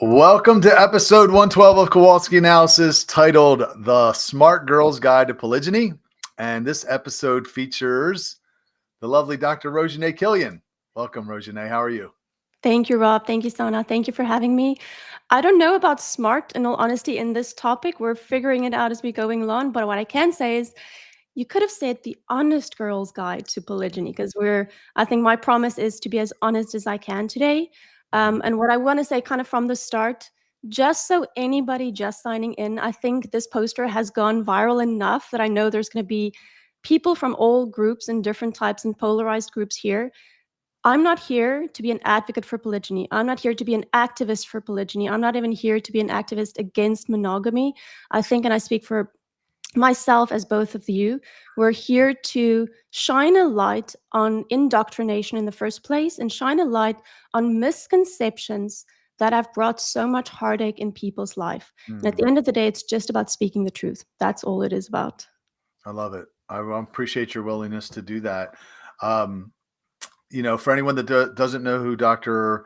Welcome to episode 112 of Kowalski Analysis, titled The Smart Girl's Guide to Polygyny. And this episode features the lovely Dr. Rochagne Kilian. Welcome, Rochagne. How are you? Thank you, Rob. Thank you, Sona. Thank you for having me. I don't know about smart, in all honesty, in this topic. We're figuring it out as we're going along. But what I can say is you could have said the honest girl's guide to polygyny, because I think my promise is to be as honest as I can today. And what I want to say kind of from the start, just so anybody just signing in, I think this poster has gone viral enough that I know there's going to be people from all groups and different types and polarized groups here. I'm not here to be an advocate for polygyny. I'm not here to be an activist for polygyny. I'm not even here to be an activist against monogamy. I think, and I speak for myself as both of you, we're here to shine a light on indoctrination in the first place and shine a light on misconceptions that have brought so much heartache in people's life. And at the end of the day, it's just about speaking the truth. That's all it is about. I love it. I appreciate your willingness to do that. For anyone that doesn't know who Dr.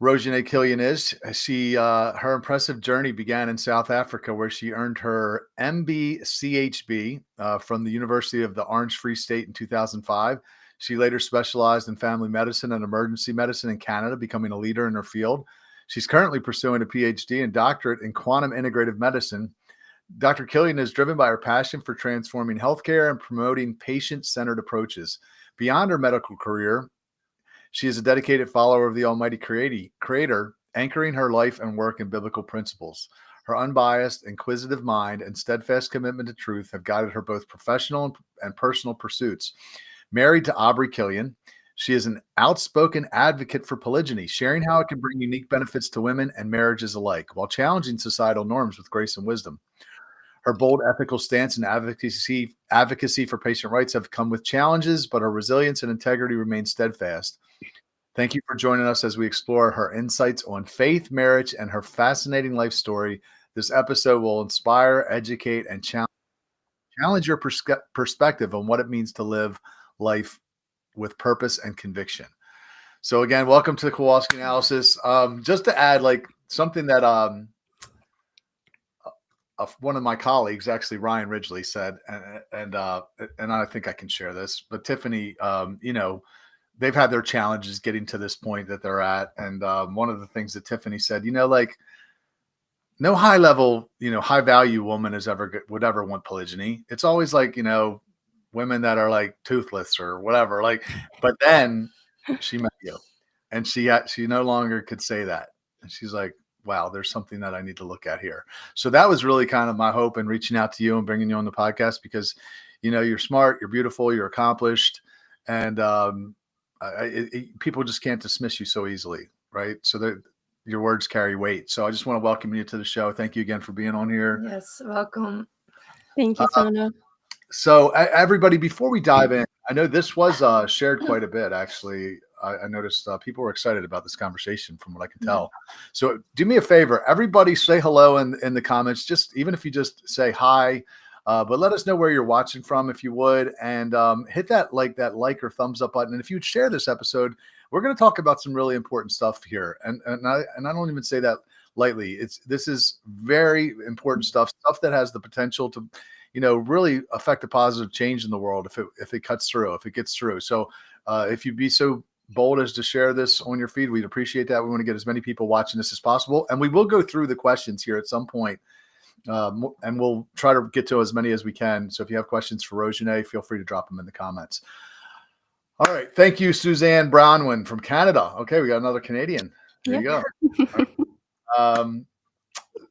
Rochagne Kilian is, her impressive journey began in South Africa, where she earned her MB.CHB from the University of the Orange Free State in 2005. She later specialized in family medicine and emergency medicine in Canada, becoming a leader in her field. She's currently pursuing a PhD and doctorate in quantum integrative medicine. Dr. Kilian is driven by her passion for transforming healthcare and promoting patient-centered approaches. Beyond her medical career, she is a dedicated follower of the Almighty Creator, anchoring her life and work in biblical principles. Her unbiased, inquisitive mind and steadfast commitment to truth have guided her both professional and personal pursuits. Married to Aubrey Kilian, she is an outspoken advocate for polygyny, sharing how it can bring unique benefits to women and marriages alike, while challenging societal norms with grace and wisdom. Her bold ethical stance and advocacy for patient rights have come with challenges, but her resilience and integrity remain steadfast. Thank you for joining us as we explore her insights on faith, marriage, and her fascinating life story. This episode will inspire, educate, and challenge your perspective on what it means to live life with purpose and conviction. So again, welcome to the Kowalski Analysis. Just to add, something that one of my colleagues, actually Ryan Ridgely, said, and I think I can share this, but Tiffany, they've had their challenges getting to this point that they're at. And one of the things that Tiffany said, no high level, high value woman would ever want polygyny. It's always women that are like toothless or whatever. But then she met you, and she no longer could say that. And she's like, wow, there's something that I need to look at here. So that was really kind of my hope in reaching out to you and bringing you on the podcast, because, you're smart, you're beautiful, you're accomplished, and people just can't dismiss you so easily, right? So that your words carry weight. So I just want to welcome you to the show. Thank you again for being on here. Yes, welcome. Thank you, Sona. So everybody, before we dive in, I know this was shared quite a bit, actually. I noticed people were excited about this conversation from what I can tell. So do me a favor, everybody say hello in the comments, even if you just say hi. But let us know where you're watching from, if you would, and hit that like or thumbs up button. And if you'd share this episode, we're going to talk about some really important stuff here. And I don't even say that lightly. This is very important stuff that has the potential to, really affect a positive change in the world if it cuts through, if it gets through. So if you'd be so bold as to share this on your feed, we'd appreciate that. We want to get as many people watching this as possible, and we will go through the questions here at some point. And we'll try to get to as many as we can. So if you have questions for Rochagne, feel free to drop them in the comments. All right. Thank you, Suzanne Brownwin from Canada. Okay, we got another Canadian. There you go. Right.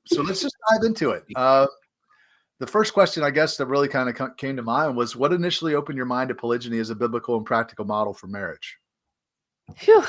So let's just dive into it. The first question, I guess, that really kind of came to mind was, what initially opened your mind to polygyny as a biblical and practical model for marriage? Phew.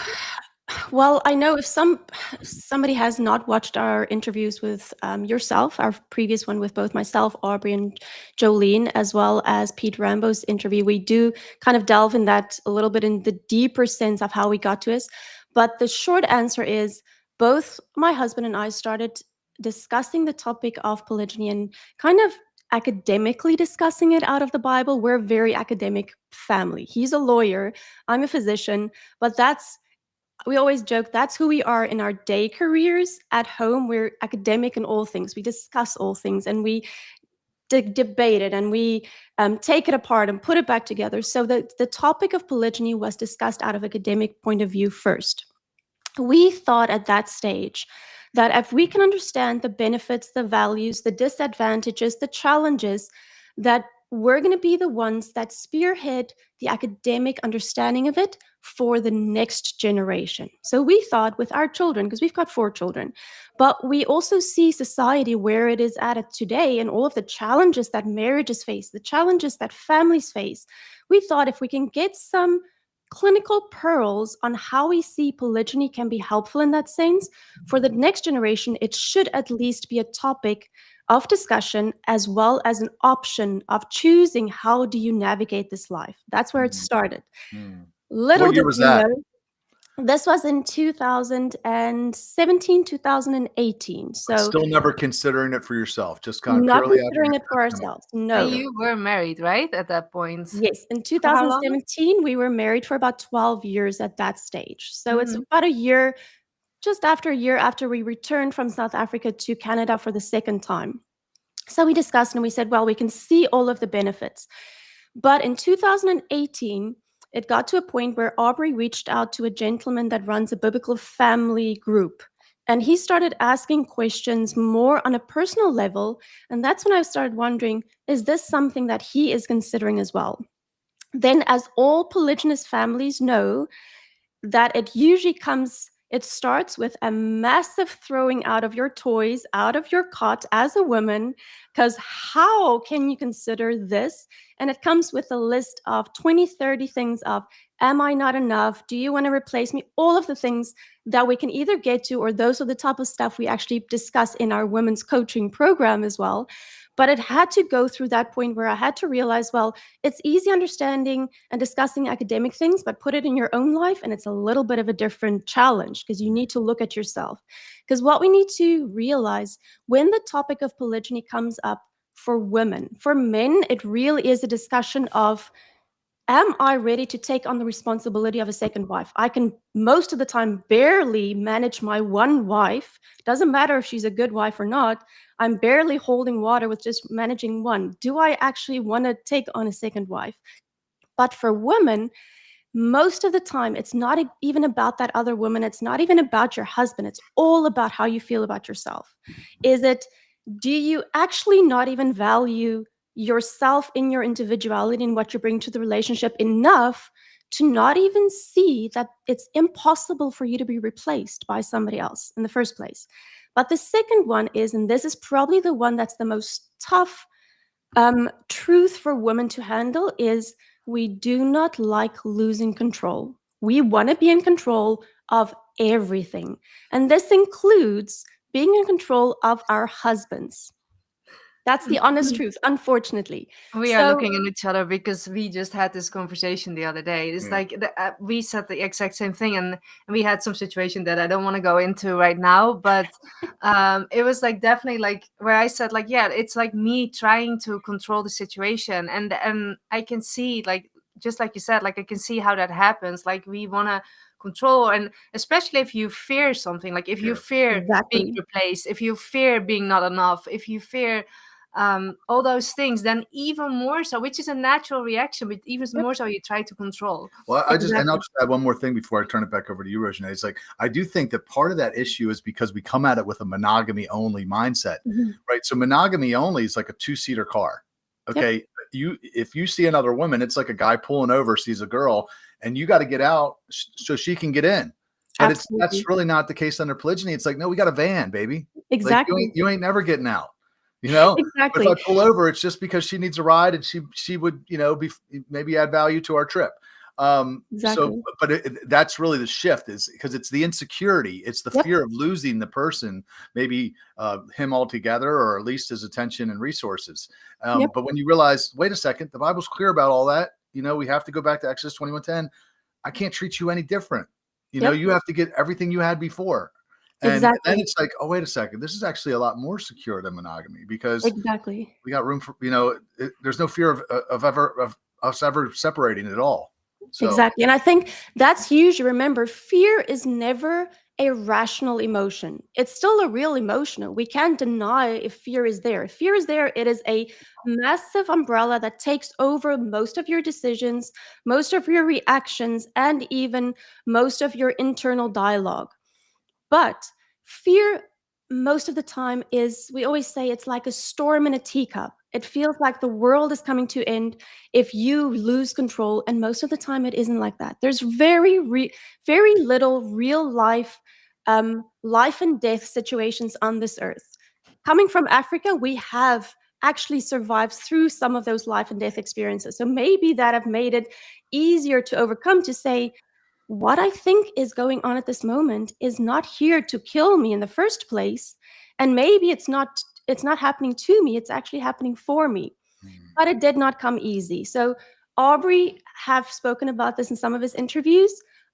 Well, I know if somebody has not watched our interviews with yourself, our previous one with both myself, Aubrey, and Jolene, as well as Pete Rambo's interview, we do kind of delve in that a little bit in the deeper sense of how we got to this. But the short answer is both my husband and I started discussing the topic of polygyny and kind of academically discussing it out of the Bible. We're a very academic family. He's a lawyer, I'm a physician, but that's we always joke that's who we are in our day careers. At home, we're academic in all things. We discuss all things, and we debate it, and we take it apart and put it back together. So the topic of polygyny was discussed out of academic point of view first. We thought at that stage that if we can understand the benefits, the values, the disadvantages, the challenges, that we're going to be the ones that spearhead the academic understanding of it for the next generation. So we thought with our children, because we've got 4 children, but we also see society where it is at today and all of the challenges that marriages face, the challenges that families face. We thought if we can get some clinical pearls on how we see polygyny can be helpful in that sense, for the next generation, it should at least be a topic of discussion as well as an option of choosing how do you navigate this life. That's where it Mm, started. mm. Little What year did was we that? know, this was in 2017, 2018. But So still never considering it for yourself, just kind of not purely out of considering your it for academic. ourselves. And No. you were married, right, at that point? Yes, in For how long? 2017, we were married for about 12 years at that stage. So it's Mhm. about a year, just after a year after we returned from South Africa to Canada for the second time. So we discussed and we said, well, we can see all of the benefits. But in 2018, it got to a point where Aubrey reached out to a gentleman that runs a biblical family group. And he started asking questions more on a personal level. And that's when I started wondering, is this something that he is considering as well? Then, as all polygynous families know, that it starts with a massive throwing out of your toys, out of your cot as a woman, because how can you consider this? And it comes with a list of 20, 30 things of, am I not enough? Do you want to replace me? All of the things that we can either get to, or those are the type of stuff we actually discuss in our women's coaching program as well. But it had to go through that point where I had to realize, well, it's easy understanding and discussing academic things, but put it in your own life, and it's a little bit of a different challenge because you need to look at yourself. Because what we need to realize when the topic of polygyny comes up for women, for men, it really is a discussion of, am I ready to take on the responsibility of a second wife? I can most of the time barely manage my one wife. Doesn't matter if she's a good wife or not. I'm barely holding water with just managing one. Do I actually want to take on a second wife? But for women, most of the time, it's not even about that other woman. It's not even about your husband. It's all about how you feel about yourself. Is it, do you actually not even value yourself in your individuality and what you bring to the relationship enough to not even see that it's impossible for you to be replaced by somebody else in the first place? But the second one is, and this is probably the one that's the most tough truth for women to handle, is we do not like losing control. We want to be in control of everything. And this includes being in control of our husbands. That's the honest truth, unfortunately. We are So, looking at each other because we just had this conversation the other day. It's Yeah. like we said the exact same thing, and we had some situation that I don't want to go into right now. But it was like definitely like where I said like, yeah, it's like me trying to control the situation, and I can see like just like you said, like I can see how that happens. Like we want to control, and especially if you fear something, like if you Yeah. fear being exactly. replaced, if you fear being not enough, if you fear all those things, then even more so, which is a natural reaction, but even Yep, more so you try to control. Well, and I'll exactly. just add one more thing before I turn it back over to you, Rochagne. It's like, I do think that part of that issue is because we come at it with a monogamy only mindset, Mhm. right? So monogamy only is like a 2-seater car. Yep, Okay. If you see another woman, it's like a guy pulling over, sees a girl, and you got to get out so she can get in. But that's absolutely. really not the case under polygyny. It's like, no, we got a van, baby. Like Exactly. you ain't never getting out, you know? But if I Exactly. pull over, it's just because she needs a ride and she would, be maybe add value to our trip. So, Exactly. but that's really the shift, is because it's the insecurity, it's the Yep. fear of losing the person, maybe him altogether, or at least his attention and resources. Yep. But when you realize, wait a second, the Bible's clear about all that. We have to go back to Exodus 21:10. I can't treat you any different. Yep. You have to get everything you had before. And then Exactly. it's like, oh, wait a second, this is actually a lot more secure than monogamy, because Exactly. we got room for, there's no fear of us ever separating at all. So Exactly. And I think that's huge. Remember, fear is never a rational emotion. It's still a real emotion. We can't deny if fear is there. If fear is there, it is a massive umbrella that takes over most of your decisions, most of your reactions, and even most of your internal dialogue. But fear, most of the time, is, we always say, it's like a storm in a teacup. It feels like the world is coming to end if you lose control. And most of the time, it isn't like that. There's very little real life, life and death situations on this earth. Coming from Africa, we have actually survived through some of those life and death experiences. So maybe that have made it easier to overcome, to say, what I think is going on at this moment is not here to kill me in the first place. And maybe it's not happening to me, it's actually happening for me. But it did not come easy. So Aubrey have spoken about this in some of his interviews.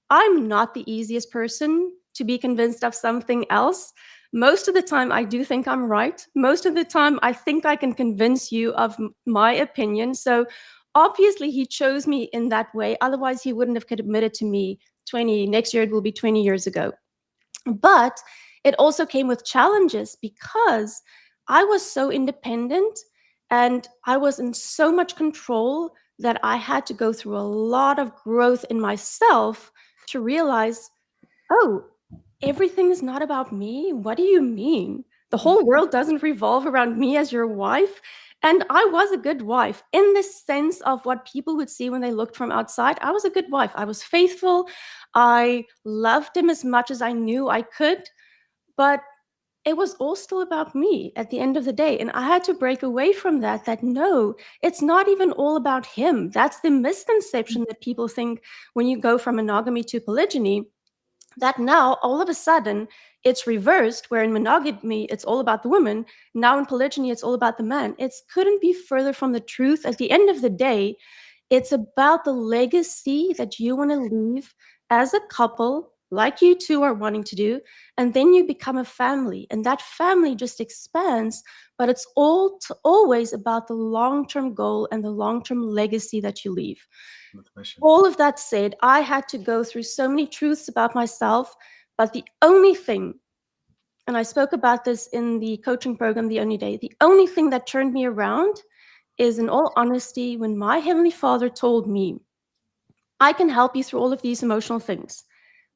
I'm not the easiest person to be convinced of something else. Most of the time, I do think I'm right. Most of the time, I think I can convince you of my opinion. So obviously, he chose me in that way. Otherwise, he wouldn't have committed to me 20, next year it will be 20 years ago. But it also came with challenges because I was so independent and I was in so much control that I had to go through a lot of growth in myself to realize, oh, everything is not about me. What do you mean? The whole world doesn't revolve around me as your wife. And I was a good wife in the sense of what people would see when they looked from outside. I was a good wife. I was faithful. I loved him as much as I knew I could. But it was all still about me at the end of the day. And I had to break away from that no, it's not even all about him. That's the misconception that people think when you go from monogamy to polygyny, that now all of a sudden it's reversed, where in monogamy it's all about the woman, now in polygyny it's all about the man. It couldn't be further from the truth. At the end of the day, it's about the legacy that you want to leave as a couple, like you two are wanting to do, and then you become a family, and that family just expands. But it's always about the long-term goal and the long-term legacy that you leave. All of that said, I had to go through so many truths about myself, but the only thing, and I spoke about this in the coaching program the only thing that turned me around is, in all honesty, when my Heavenly Father told me, I can help you through all of these emotional things,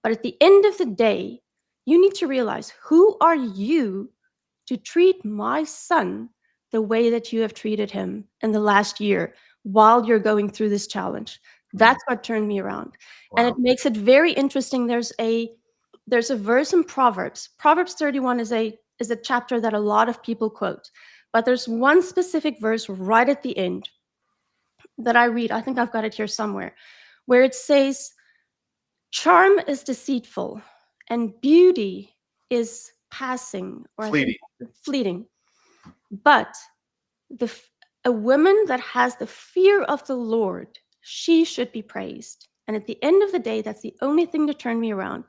but at the end of the day, you need to realize, who are you to treat my son the way that you have treated him in the last year while you're going through this challenge? That's what turned me around. Wow. And it makes it very interesting. There's a verse in Proverbs. Proverbs 31 is a chapter that a lot of people quote. But there's one specific verse right at the end that I read. I think I've got it here somewhere, where it says, charm is deceitful and beauty is passing, or fleeting. But a woman that has the fear of the Lord, she should be praised. And at the end of the day, that's the only thing to turn me around.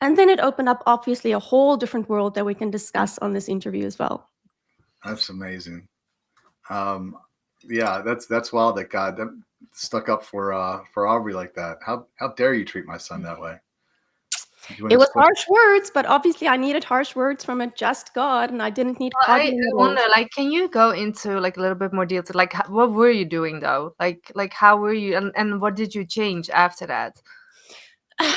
And then it opened up, obviously, a whole different world that we can discuss on this interview as well. That's amazing. Yeah, that's wild that God that stuck up for Aubrey like that. How dare you treat my son that way? It was harsh words, but obviously I needed harsh words from a just God, and I didn't need. I wonder, like, can you go into like a little bit more detail? Like, what were you doing though? Like how were you, and what did you change after that?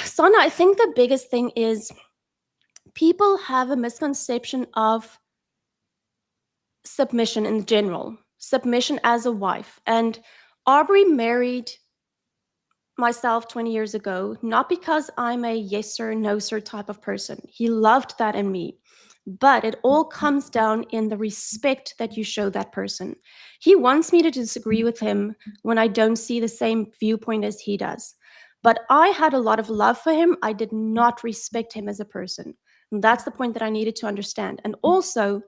Sana, I think the biggest thing is people have a misconception of submission in general, submission as a wife. And Aubrey married myself 20 years ago, not because I'm a yes sir, no sir type of person. He loved that in me. But it all comes down in the respect that you show that person. He wants me to disagree with him when I don't see the same viewpoint as he does. But I had a lot of love for him. I did not respect him as a person. And that's the point that I needed to understand. And also,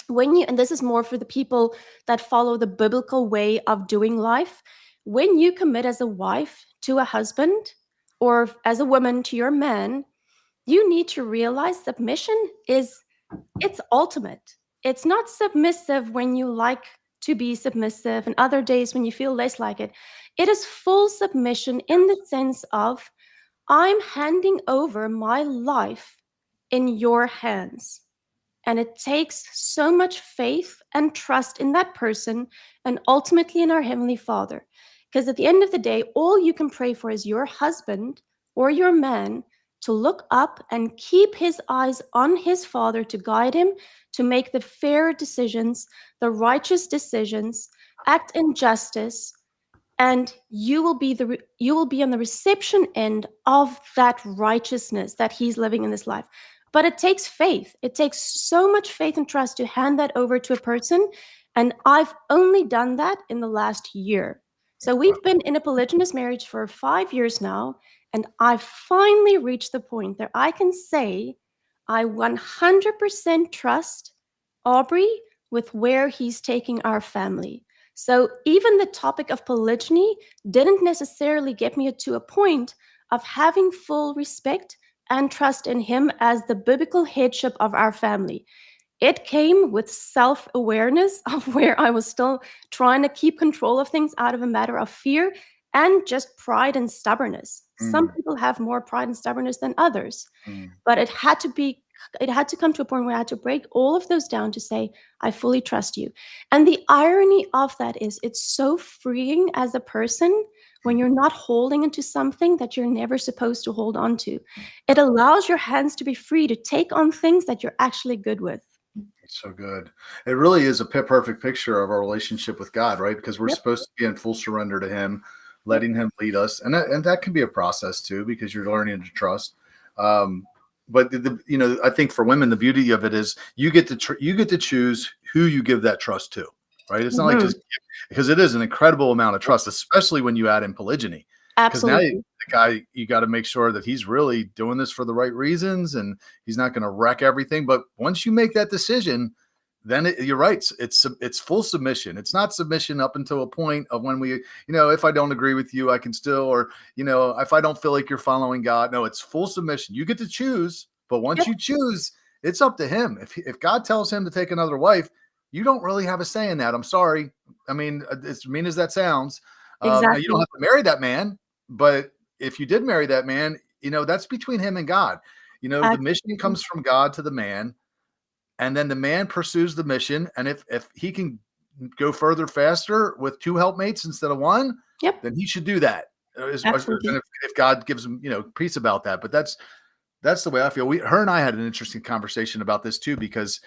and this is more for the people that follow the biblical way of doing life, when you commit as a wife to a husband, or as a woman to your man, you need to realize submission it's ultimate. It's not submissive when you like to be submissive and other days when you feel less like it. It is full submission in the sense of, I'm handing over my life in your hands. And it takes so much faith and trust in that person and ultimately in our Heavenly Father. Because at the end of the day, all you can pray for is your husband or your man to look up and keep his eyes on his Father to guide him to make the fair decisions, the righteous decisions, act in justice, and you will be on the reception end of that righteousness that he's living in this life. But it takes faith. It takes so much faith and trust to hand that over to a person, and I've only done that in the last year. So we've been in a polygynous marriage for 5 years now, and I've finally reached the point that I can say I 100% trust Aubrey with where he's taking our family. So even the topic of polygyny didn't necessarily get me to a point of having full respect and trust in him as the biblical headship of our family. It came with self-awareness of where I was still trying to keep control of things out of a matter of fear and just pride and stubbornness. Some people have more pride and stubbornness than others. But it had to come to a point where I had to break all of those down to say, I fully trust you. And the irony of that is it's so freeing as a person when you're not holding into something that you're never supposed to hold on to. It allows your hands to be free to take on things that you're actually good with. So good. It really is a perfect picture of our relationship with God, right? Because we're supposed to be in full surrender to him, letting him lead us. And that can be a process too, because you're learning to trust. But I think for women, the beauty of it is you get to choose who you give that trust to, right? It's not like just because it is an incredible amount of trust, especially when you add in polygyny. Because now the guy, you got to make sure that he's really doing this for the right reasons and he's not going to wreck everything. But once you make that decision, then you're right. It's full submission. It's not submission up until a point of when we, if I don't agree with you, I can still, or, if I don't feel like you're following God. No, it's full submission. You get to choose, but once you choose, it's up to him. If God tells him to take another wife, you don't really have a say in that. I'm sorry. I mean, as mean as that sounds, now you don't have to marry that man. But if you did marry that man, that's between him and God. The mission comes from God to the man, and then the man pursues the mission. And if he can go further faster with 2 helpmates instead of 1, then he should do that. If God gives him, peace about that. But that's the way I feel. Her and I had an interesting conversation about this too, because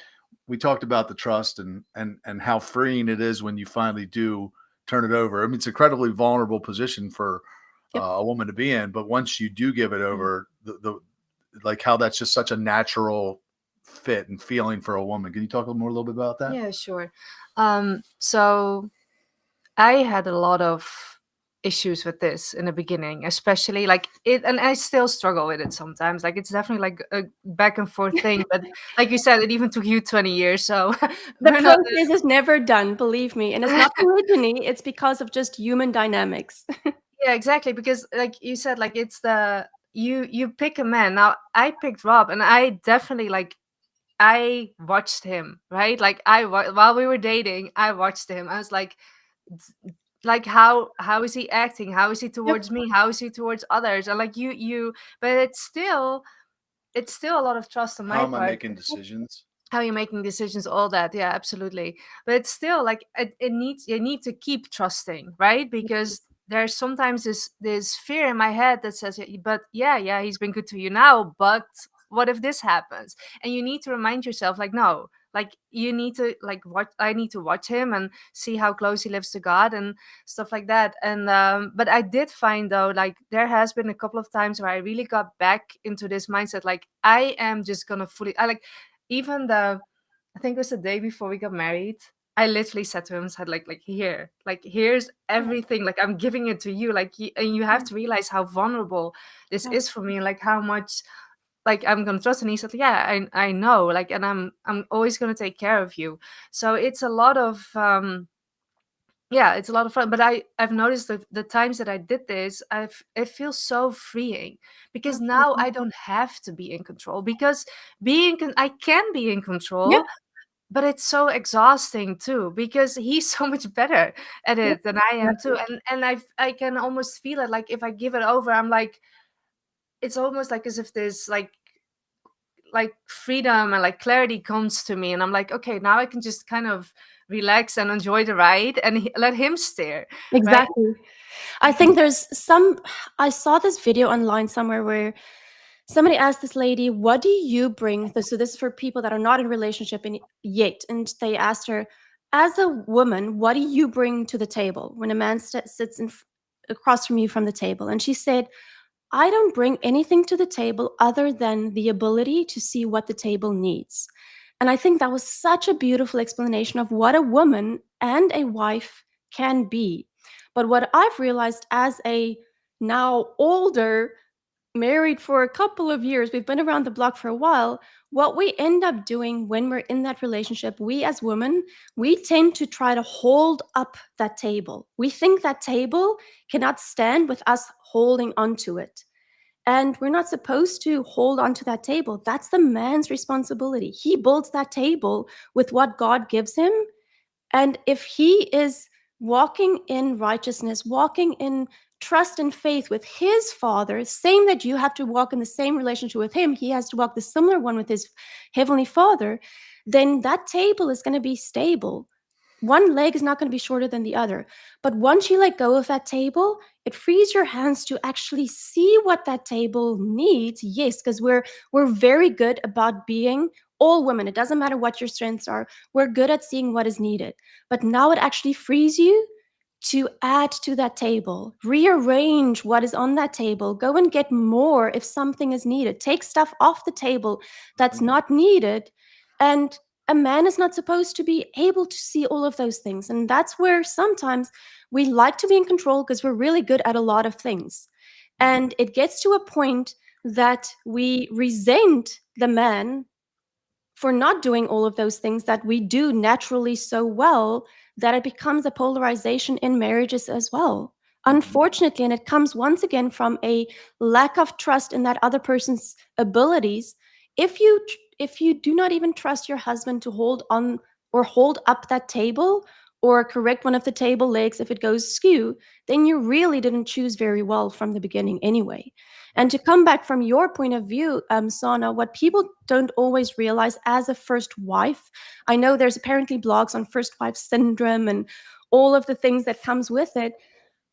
we talked about the trust and how freeing it is when you finally do turn it over. I mean, it's an incredibly vulnerable position for a woman to be in, but once you do give it over, the like how that's just such a natural fit and feeling for a woman. Can you talk a little bit about that? Yeah, sure. So I had a lot of issues with this in the beginning, especially and I still struggle with it sometimes. It's definitely like a back and forth thing, but like you said, it even took you 20 years. So the process is never done, believe me. And it's not polygyny, it's because of just human dynamics. Yeah, exactly. Because like you said, it's you pick a man. Now I picked Rob, and I definitely I watched him, right? While we were dating, I watched him. I was like how is he acting? How is he towards me? How is he towards others? And but it's still a lot of trust on my part. How am I making decisions? How you're making decisions, all that. Yeah, absolutely. But it's still you need to keep trusting, right? Because there's sometimes this fear in my head that says, but yeah, he's been good to you now, but what if this happens? And you need to remind yourself, no, you need to watch. I need to watch him and see how close he lives to God and stuff like that. And but I did find though, there has been a couple of times where I really got back into this mindset, I am just gonna fully, even I think it was the day before we got married, I literally said to him, said here's everything, I'm giving it to you, and you have to realize how vulnerable this is for me, how much I'm gonna trust. And he said, yeah, I know, and I'm always gonna take care of you. So it's a lot of it's a lot of fun. But I've noticed that the times that I did this, it feels so freeing, because now I don't have to be in control, because I can be in control. but it's so exhausting too, because he's so much better at Yep, it than I am too. exactly. And I can almost feel it, like if I give it over, I'm like, it's almost like as if there's like freedom and like clarity comes to me, and I'm like, okay, now I can just kind of relax and enjoy the ride, and let him steer, right? Exactly. I think I saw this video online somewhere where somebody asked this lady, "What do you bring?" So this is for people that are not in a relationship yet, and they asked her, "As a woman, what do you bring to the table when a man sits across from you from the table?" And she said, "I don't bring anything to the table other than the ability to see what the table needs." And I think that was such a beautiful explanation of what a woman and a wife can be. But what I've realized as a now older, married for a couple of years, we've been around the block for a while, what we end up doing when we're in that relationship, we as women, we tend to try to hold up that table. We think that table cannot stand with us holding onto it. And we're not supposed to hold onto that table. That's the man's responsibility. He builds that table with what God gives him, and if he is walking in righteousness, walking in trust and faith with his father, same that you have to walk in the same relationship with him, he has to walk the similar one with his heavenly father, then that table is going to be stable. One leg is not going to be shorter than the other. But once you let go of that table, it frees your hands to actually see what that table needs. Yes, because we're very good about being all women. It doesn't matter what your strengths are. We're good at seeing what is needed. But now it actually frees you to add to that table, rearrange what is on that table, go and get more if something is needed, take stuff off the table that's not needed. And a man is not supposed to be able to see all of those things. And that's where sometimes we like to be in control because we're really good at a lot of things. And it gets to a point that we resent the man for not doing all of those things that we do naturally so well, that it becomes a polarization in marriages as well. Unfortunately, and it comes once again from a lack of trust in that other person's abilities. If you do not even trust your husband to hold on or hold up that table or correct one of the table legs if it goes skew, then you really didn't choose very well from the beginning anyway. And to come back from your point of view, Sana, what people don't always realize as a first wife, I know there's apparently blogs on first wife syndrome and all of the things that comes with it,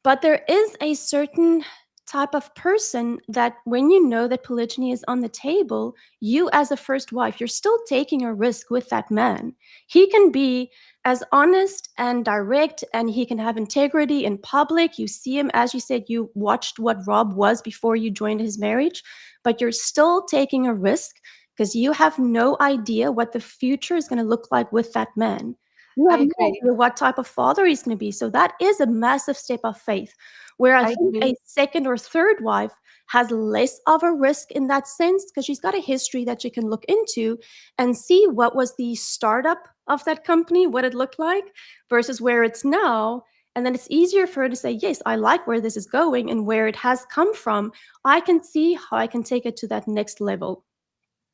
but there is a certain type of person that when you know that polygyny is on the table, you as a first wife, you're still taking a risk with that man. He can be as honest and direct, and he can have integrity in public. You see him, as you said, you watched what Rob was before you joined his marriage, but you're still taking a risk because you have no idea what the future is going to look like with that man. You I have no agree. idea what type of father he's going to be. So that is a massive step of faith. Where I I think a agree. second or third wife has less of a risk in that sense because she's got a history that she can look into and see what was the startup of that company, what it looked like, versus where it's now. And then it's easier for her to say, yes, I like where this is going and where it has come from. I can see how I can take it to that next level.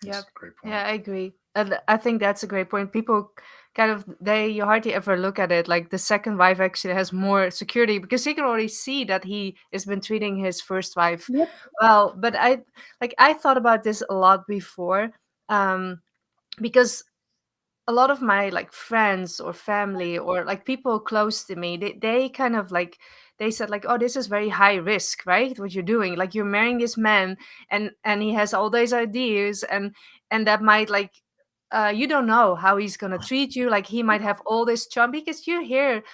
Yeah, That's a great point. yeah, I agree. And I think that's a great point. People kind of, they, you hardly ever look at it like the second wife actually has more security because he can already see that he has been treating his first wife Yep. well. But I thought about this a lot before, because a lot of my like friends or family or like people close to me, they kind of like, they said like, oh, this is very high risk, right, what you're doing, like you're marrying this man, and he has all these ideas, and that might like, you don't know how he's gonna treat you, like he might have all this charm, because you hear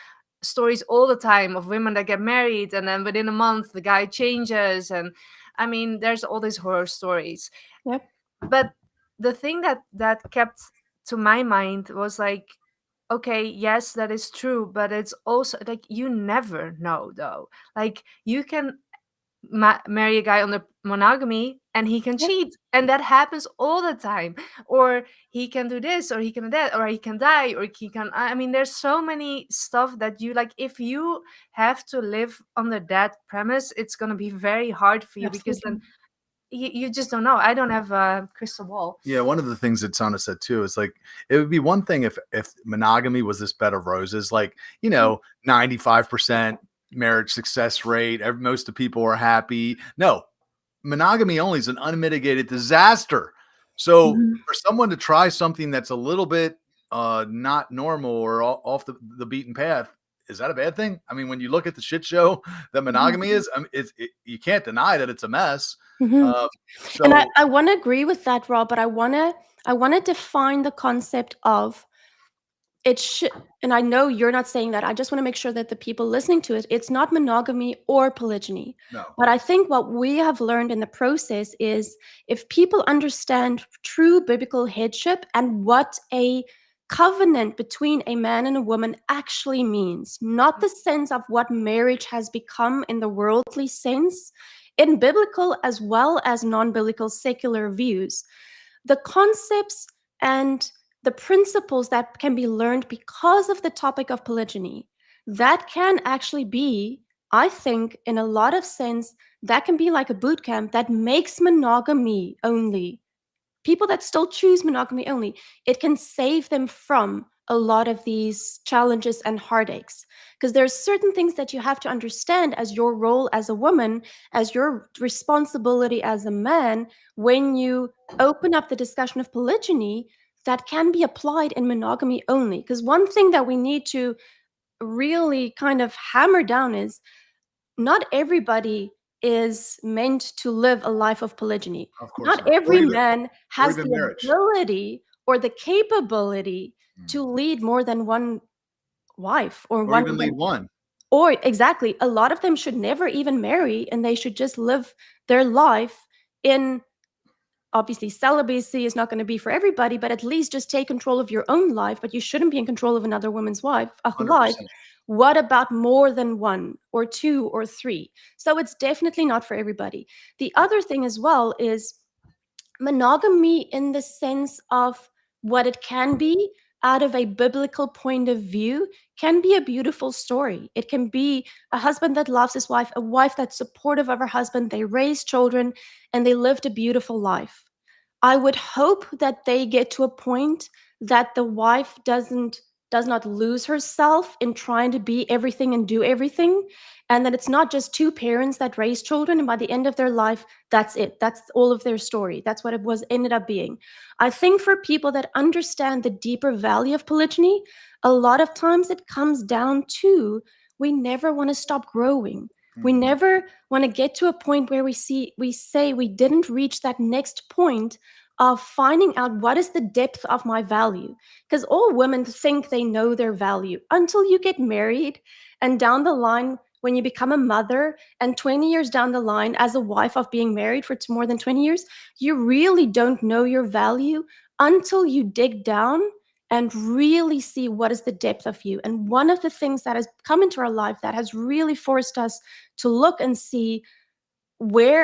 stories all the time of women that get married and then within a month the guy changes, and I mean there's all these horror stories. Yep. But the thing that kept to my mind was like, okay, yes, that is true, but it's also like you never know though, like you can marry a guy on the monogamy and he can Yep. cheat, and that happens all the time, or he can do this, or he can do that, or he can die, or he can, I mean there's so many stuff that you like, if you have to live under that premise, it's going to be very hard for you, because then Absolutely. you just don't know. I don't have a crystal ball. Yeah, one of the things that Sana said too is like it would be one thing if monogamy was this bed of roses, like 95% marriage success rate, most of the people are happy. No, monogamy only is an unmitigated disaster. So for someone to try something that's a little bit not normal or off the beaten path, is that a bad thing? I mean, when you look at the shit show that monogamy is, you can't deny that it's a mess. So, and I want to agree with that, Rob, but I want to define the concept of it should, and I know you're not saying that. I just want to make sure that the people listening to it, it's not monogamy or polygyny. no. But I think what we have learned in the process is if people understand true biblical headship and what a covenant between a man and a woman actually means, not the sense of what marriage has become in the worldly sense, in biblical as well as non-biblical secular views, the concepts and the principles that can be learned because of the topic of polygyny, that can actually be, I think, in a lot of sense, that can be like a boot camp that makes monogamy only. People that still choose monogamy only, it can save them from a lot of these challenges and heartaches. Because there's certain things that you have to understand as your role as a woman, as your responsibility as a man, when you open up the discussion of polygyny, that can be applied in monogamy only. Because one thing that we need to really kind of hammer down is not everybody is meant to live a life of polygyny. Of course Not not. every man has even the marriage. ability or the capability to lead more than one wife or one even lead one. Or exactly, a lot of them should never even marry, and they should just live their life in, obviously celibacy is not going to be for everybody, but at least just take control of your own life. But you shouldn't be in control of another woman's life. 100%. What about more than one or two or three? So it's definitely not for everybody. The other thing as well is monogamy in the sense of what it can be out of a biblical point of view can be a beautiful story. It can be a husband that loves his wife, a wife that's supportive of her husband, they raise children, and they lived a beautiful life. I would hope that they get to a point that the wife does not lose herself in trying to be everything and do everything, and that it's not just two parents that raise children, and by the end of their life, that's it. That's all of their story. That's what it was ended up being. I think for people that understand the deeper value of polygyny, a lot of times it comes down to we never want to stop growing. We never want to get to a point where we say we didn't reach that next point of finding out what is the depth of my value. Because all women think they know their value until you get married, and down the line, when you become a mother, and 20 years down the line as a wife of being married for more than 20 years, you really don't know your value until you dig down and really see what is the depth of you. And one of the things that has come into our life that has really forced us to look and see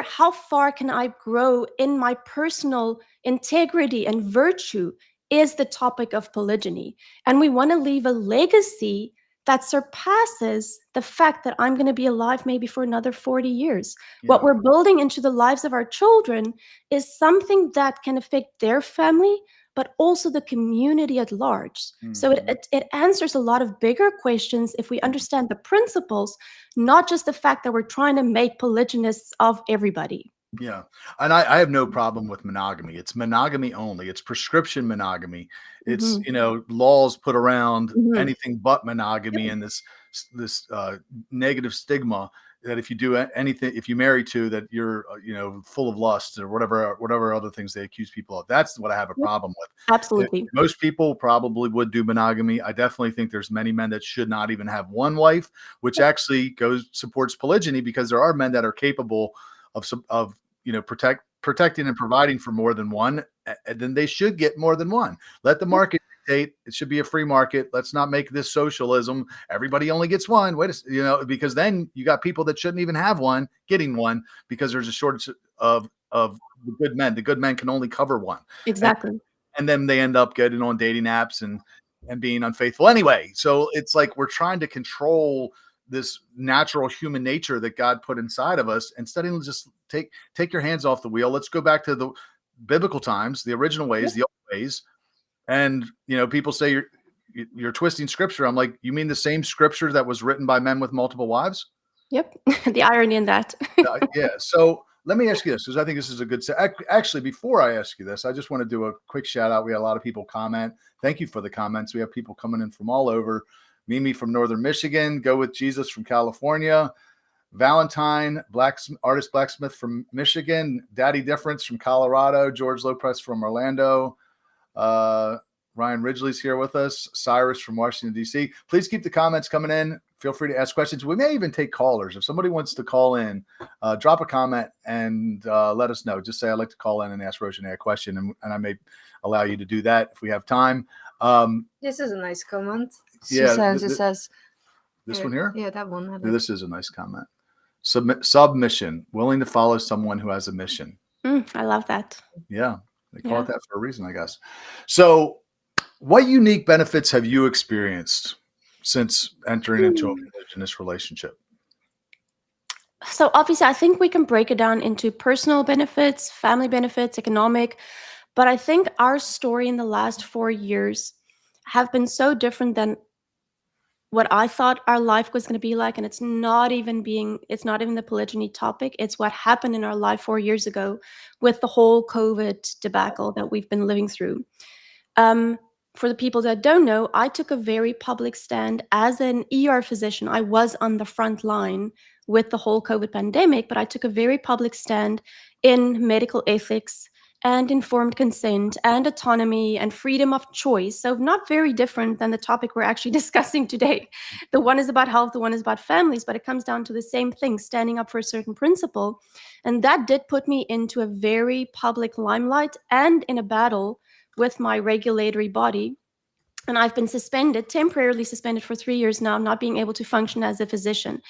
how far can I grow in my personal integrity and virtue is the topic of polygyny. And we want to leave a legacy that surpasses the fact that I'm going to be alive maybe for another 40 years. Yeah. What we're building into the lives of our children is something that can affect their family, but also the community at large. So it answers a lot of bigger questions if we understand the principles, not just the fact that we're trying to make polygynists of everybody. Yeah. And I have no problem with monogamy. It's monogamy only. It's prescription monogamy. It's, laws put around anything but monogamy, and this negative stigma that if you do anything, if you marry two, that you're, full of lust or whatever other things they accuse people of. That's what I have a problem with. Absolutely. Most people probably would do monogamy. I definitely think there's many men that should not even have one wife, which actually supports polygyny, because there are men that are capable of protecting and providing for more than one, and then they should get more than one. Let the market dictate. It should be a free market. Let's not make this socialism. Everybody only gets one. Because then you got people that shouldn't even have one getting one, because there's a shortage of the good men. The good men can only cover one. Exactly. And then they end up getting on dating apps and being unfaithful anyway. So it's like we're trying to control this natural human nature that God put inside of us, and studying just take your hands off the wheel. Let's go back to the biblical times, the original ways, the old ways. And people say you're twisting scripture. I'm like, you mean the same scripture that was written by men with multiple wives? Yep. The irony in that. Yeah. So let me ask you this, because I think this is a good actually, before I ask you this, I just want to do a quick shout out. We had a lot of people comment. Thank you for the comments. We have people coming in from all over. Mimi from Northern Michigan, Go With Jesus from California, Valentine, artist blacksmith from Michigan, Daddy Difference from Colorado, George Lopez from Orlando, Ryan Ridgely's here with us, Cyrus from Washington, D.C. Please keep the comments coming in. Feel free to ask questions. We may even take callers. If somebody wants to call in, drop a comment and let us know. Just say, I'd like to call in and ask Rochagne a question, and I may allow you to do that if we have time. This is a nice comment. Yeah, It says this one here? Yeah, that one. This is a nice comment. Submission, willing to follow someone who has a mission. I love that. Yeah, they call it that for a reason, I guess. So what unique benefits have you experienced since entering into a polygynous relationship? So obviously, I think we can break it down into personal benefits, family benefits, economic. But I think our story in the last 4 years have been so different than what I thought our life was going to be like. And it's not even the polygyny topic. It's what happened in our life 4 years ago with the whole COVID debacle that we've been living through. For the people that don't know, I took a very public stand as an ER physician. I was on the front line with the whole COVID pandemic, but I took a very public stand in medical ethics and informed consent and autonomy and freedom of choice. So not very different than the topic we're actually discussing today. The one is about health, the one is about families, but it comes down to the same thing, standing up for a certain principle. And that did put me into a very public limelight and in a battle with my regulatory body. And I've been temporarily suspended for 3 years now, not being able to function as a physician.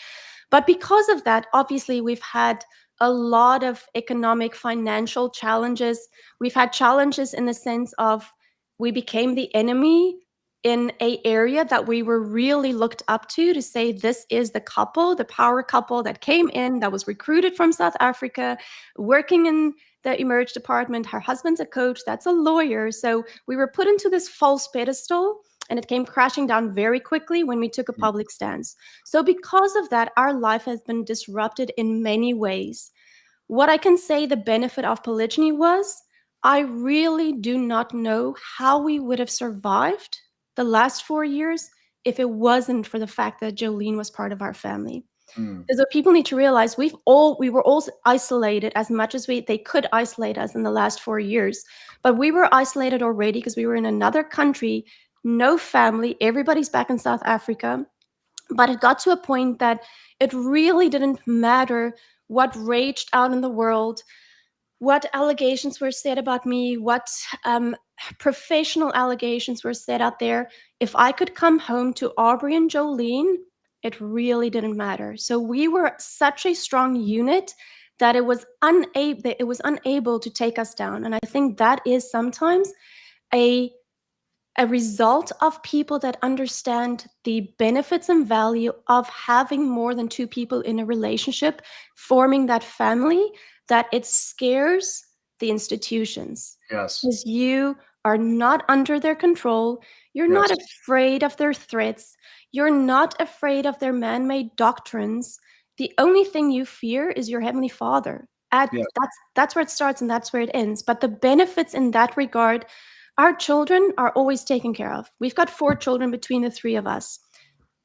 But because of that, obviously, we've had a lot of economic, financial challenges. We've had challenges in the sense of we became the enemy in an area that we were really looked up to say this is the couple, the power couple that came in, that was recruited from South Africa, working in the emerge department. Her husband's a coach, that's a lawyer. So we were put into this false pedestal, and it came crashing down very quickly when we took a public stance. So because of that, our life has been disrupted in many ways. What I can say the benefit of polygyny was, I really do not know how we would have survived the last 4 years if it wasn't for the fact that Jolene was part of our family. Because what people need to realize, we were all isolated as much as they could isolate us in the last 4 years. But we were isolated already because we were in another country, no family, everybody's back in South Africa. But it got to a point that it really didn't matter what raged out in the world, what allegations were said about me, what professional allegations were said out there. If I could come home to Aubrey and Jolene, it really didn't matter. So we were such a strong unit that it was unable to take us down. And I think that is sometimes a result of people that understand the benefits and value of having more than two people in a relationship, forming that family, that it scares the institutions. Yes. Because you are not under their control. You're not afraid of their threats. You're not afraid of their man-made doctrines. The only thing you fear is your Heavenly Father. That's where it starts and that's where it ends. But the benefits in that regard, our children are always taken care of. We've got 4 children between the 3 of us.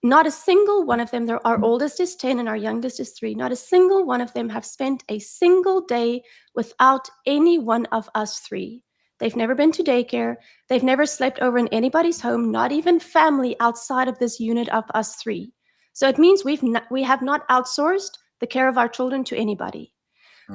Not a single one of them, our oldest is 10 and our youngest is 3. Not a single one of them have spent a single day without any one of us 3. They've never been to daycare. They've never slept over in anybody's home, not even family outside of this unit of us 3. So it means we have not outsourced the care of our children to anybody.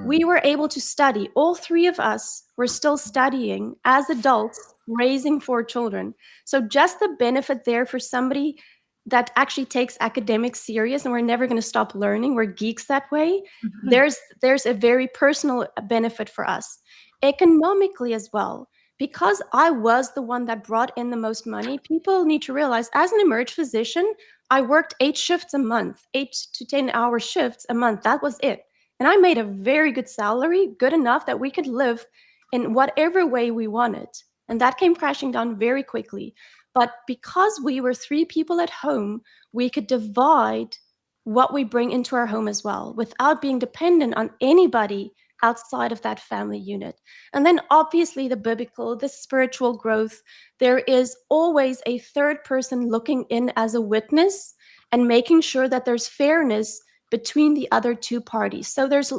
We were able to study. All 3 of us were still studying as adults, raising 4 children. So just the benefit there for somebody that actually takes academics serious, and we're never going to stop learning. We're geeks that way. There's a very personal benefit for us. Economically as well, because I was the one that brought in the most money, people need to realize as an emerge physician, I worked 8 shifts a month, 8 to 10-hour shifts a month. That was it. And I made a very good salary, good enough that we could live in whatever way we wanted. And that came crashing down very quickly. But because we were 3 people at home, we could divide what we bring into our home as well without being dependent on anybody outside of that family unit. And then obviously the biblical, the spiritual growth, there is always a third person looking in as a witness and making sure that there's fairness between the other 2 parties. So there's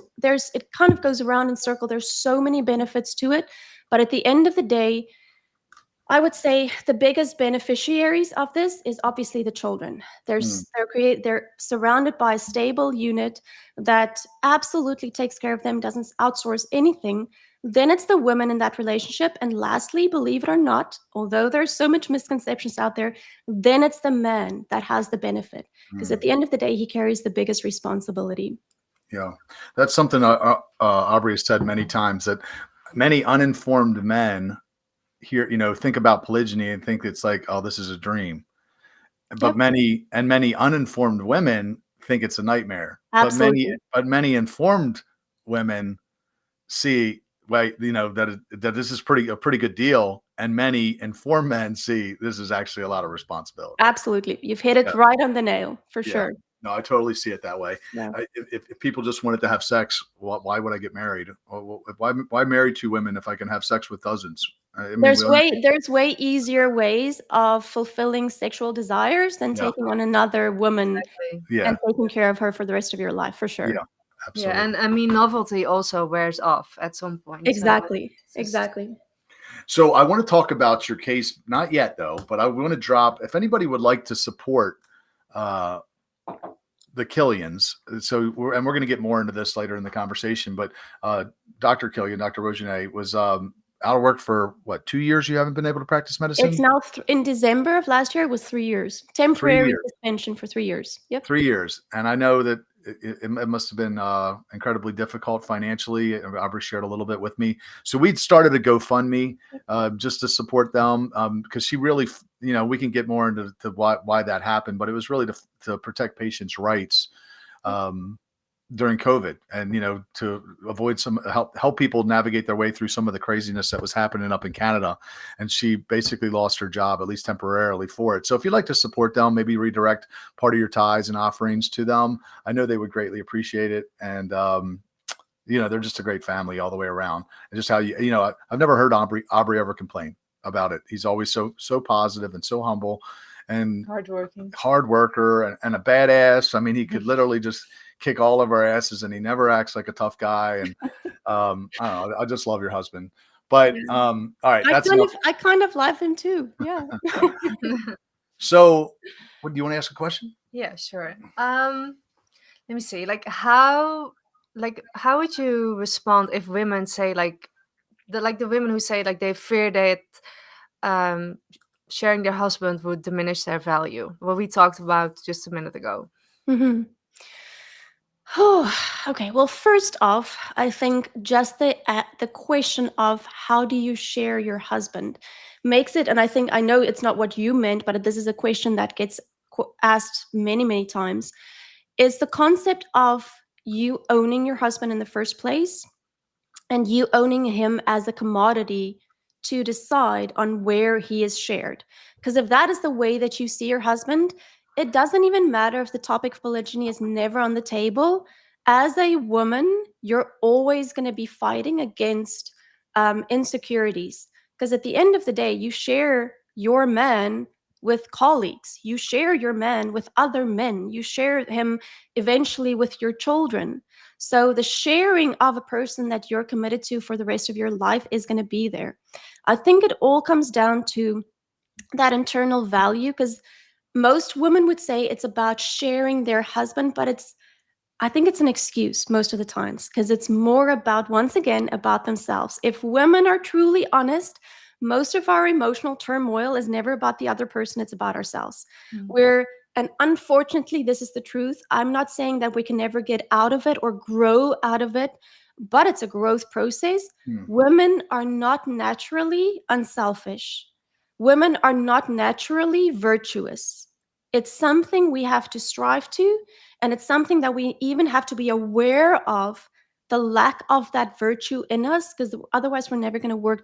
it kind of goes around in circle. There's so many benefits to it, but at the end of the day, I would say the biggest beneficiaries of this is obviously the children. They're surrounded by a stable unit that absolutely takes care of them, doesn't outsource anything. Then it's the women in that relationship. And lastly, believe it or not, although there's so much misconceptions out there, then it's the man that has the benefit. Because at the end of the day, he carries the biggest responsibility. Yeah, that's something Aubrey has said many times, that many uninformed men here, think about polygyny and think it's like, oh, this is a dream. But Yep. many uninformed women think it's a nightmare. Absolutely. But many informed women see, that this is a pretty good deal, and many informed men see this is actually a lot of responsibility. Absolutely. You've hit it right on the nail, for sure. No, I totally see it that way. Yeah. If people just wanted to have sex, why would I get married? Why marry 2 women if I can have sex with dozens? I mean, there's way easier ways of fulfilling sexual desires than taking on another woman and taking care of her for the rest of your life, for sure. Yeah, absolutely. Yeah, and I mean, novelty also wears off at some point. Exactly. So Exactly. So I want to talk about your case, not yet though, but I want to drop, if anybody would like to support the Kilians. So we're going to get more into this later in the conversation, but Dr. Kilian, Dr. Rochagne, was out of work for 2 years? You haven't been able to practice medicine? It's now in December of last year, it was 3 years. Temporary suspension for 3 years. Yep. 3 years. And I know that it must have been incredibly difficult financially. Aubrey shared a little bit with me. So we'd started a GoFundMe just to support them because she really, we can get more into why that happened, but it was really to protect patients' rights during COVID, and to avoid help people navigate their way through some of the craziness that was happening up in Canada. And she basically lost her job, at least temporarily, for it. So if you'd like to support them, maybe redirect part of your tithes and offerings to them, I know they would greatly appreciate it. And they're just a great family all the way around. And just how I've never heard Aubrey ever complain about it. He's always so positive and so humble and hard worker and a badass. I mean, he could literally just kick all of our asses, and he never acts like a tough guy. And I don't know, I just love your husband. But all right, I kind of love him too. Yeah. So, do you want to ask a question? Yeah, sure. Let me see. How would you respond if women say the women who say they fear that sharing their husband would diminish their value? What we talked about just a minute ago. Mm-hmm. Oh, okay. Well, first off, I think just the question of how do you share your husband makes it, and I know it's not what you meant, but this is a question that gets asked many, many times, is the concept of you owning your husband in the first place and you owning him as a commodity to decide on where he is shared. Because if that is the way that you see your husband, it doesn't even matter if the topic of polygyny is never on the table. As a woman, you're always going to be fighting against insecurities. Because at the end of the day, you share your man with colleagues. You share your man with other men. You share him eventually with your children. So the sharing of a person that you're committed to for the rest of your life is going to be there. I think it all comes down to that internal value, because most women would say it's about sharing their husband, but I think it's an excuse most of the times, because it's more about, once again, about themselves. If women are truly honest, most of our emotional turmoil is never about the other person, it's about ourselves. And unfortunately, this is the truth. I'm not saying that we can never get out of it or grow out of it, but it's a growth process. Women are not naturally unselfish. Women are not naturally virtuous. It's something we have to strive to, and it's something that we even have to be aware of the lack of that virtue in us, because otherwise we're never going to work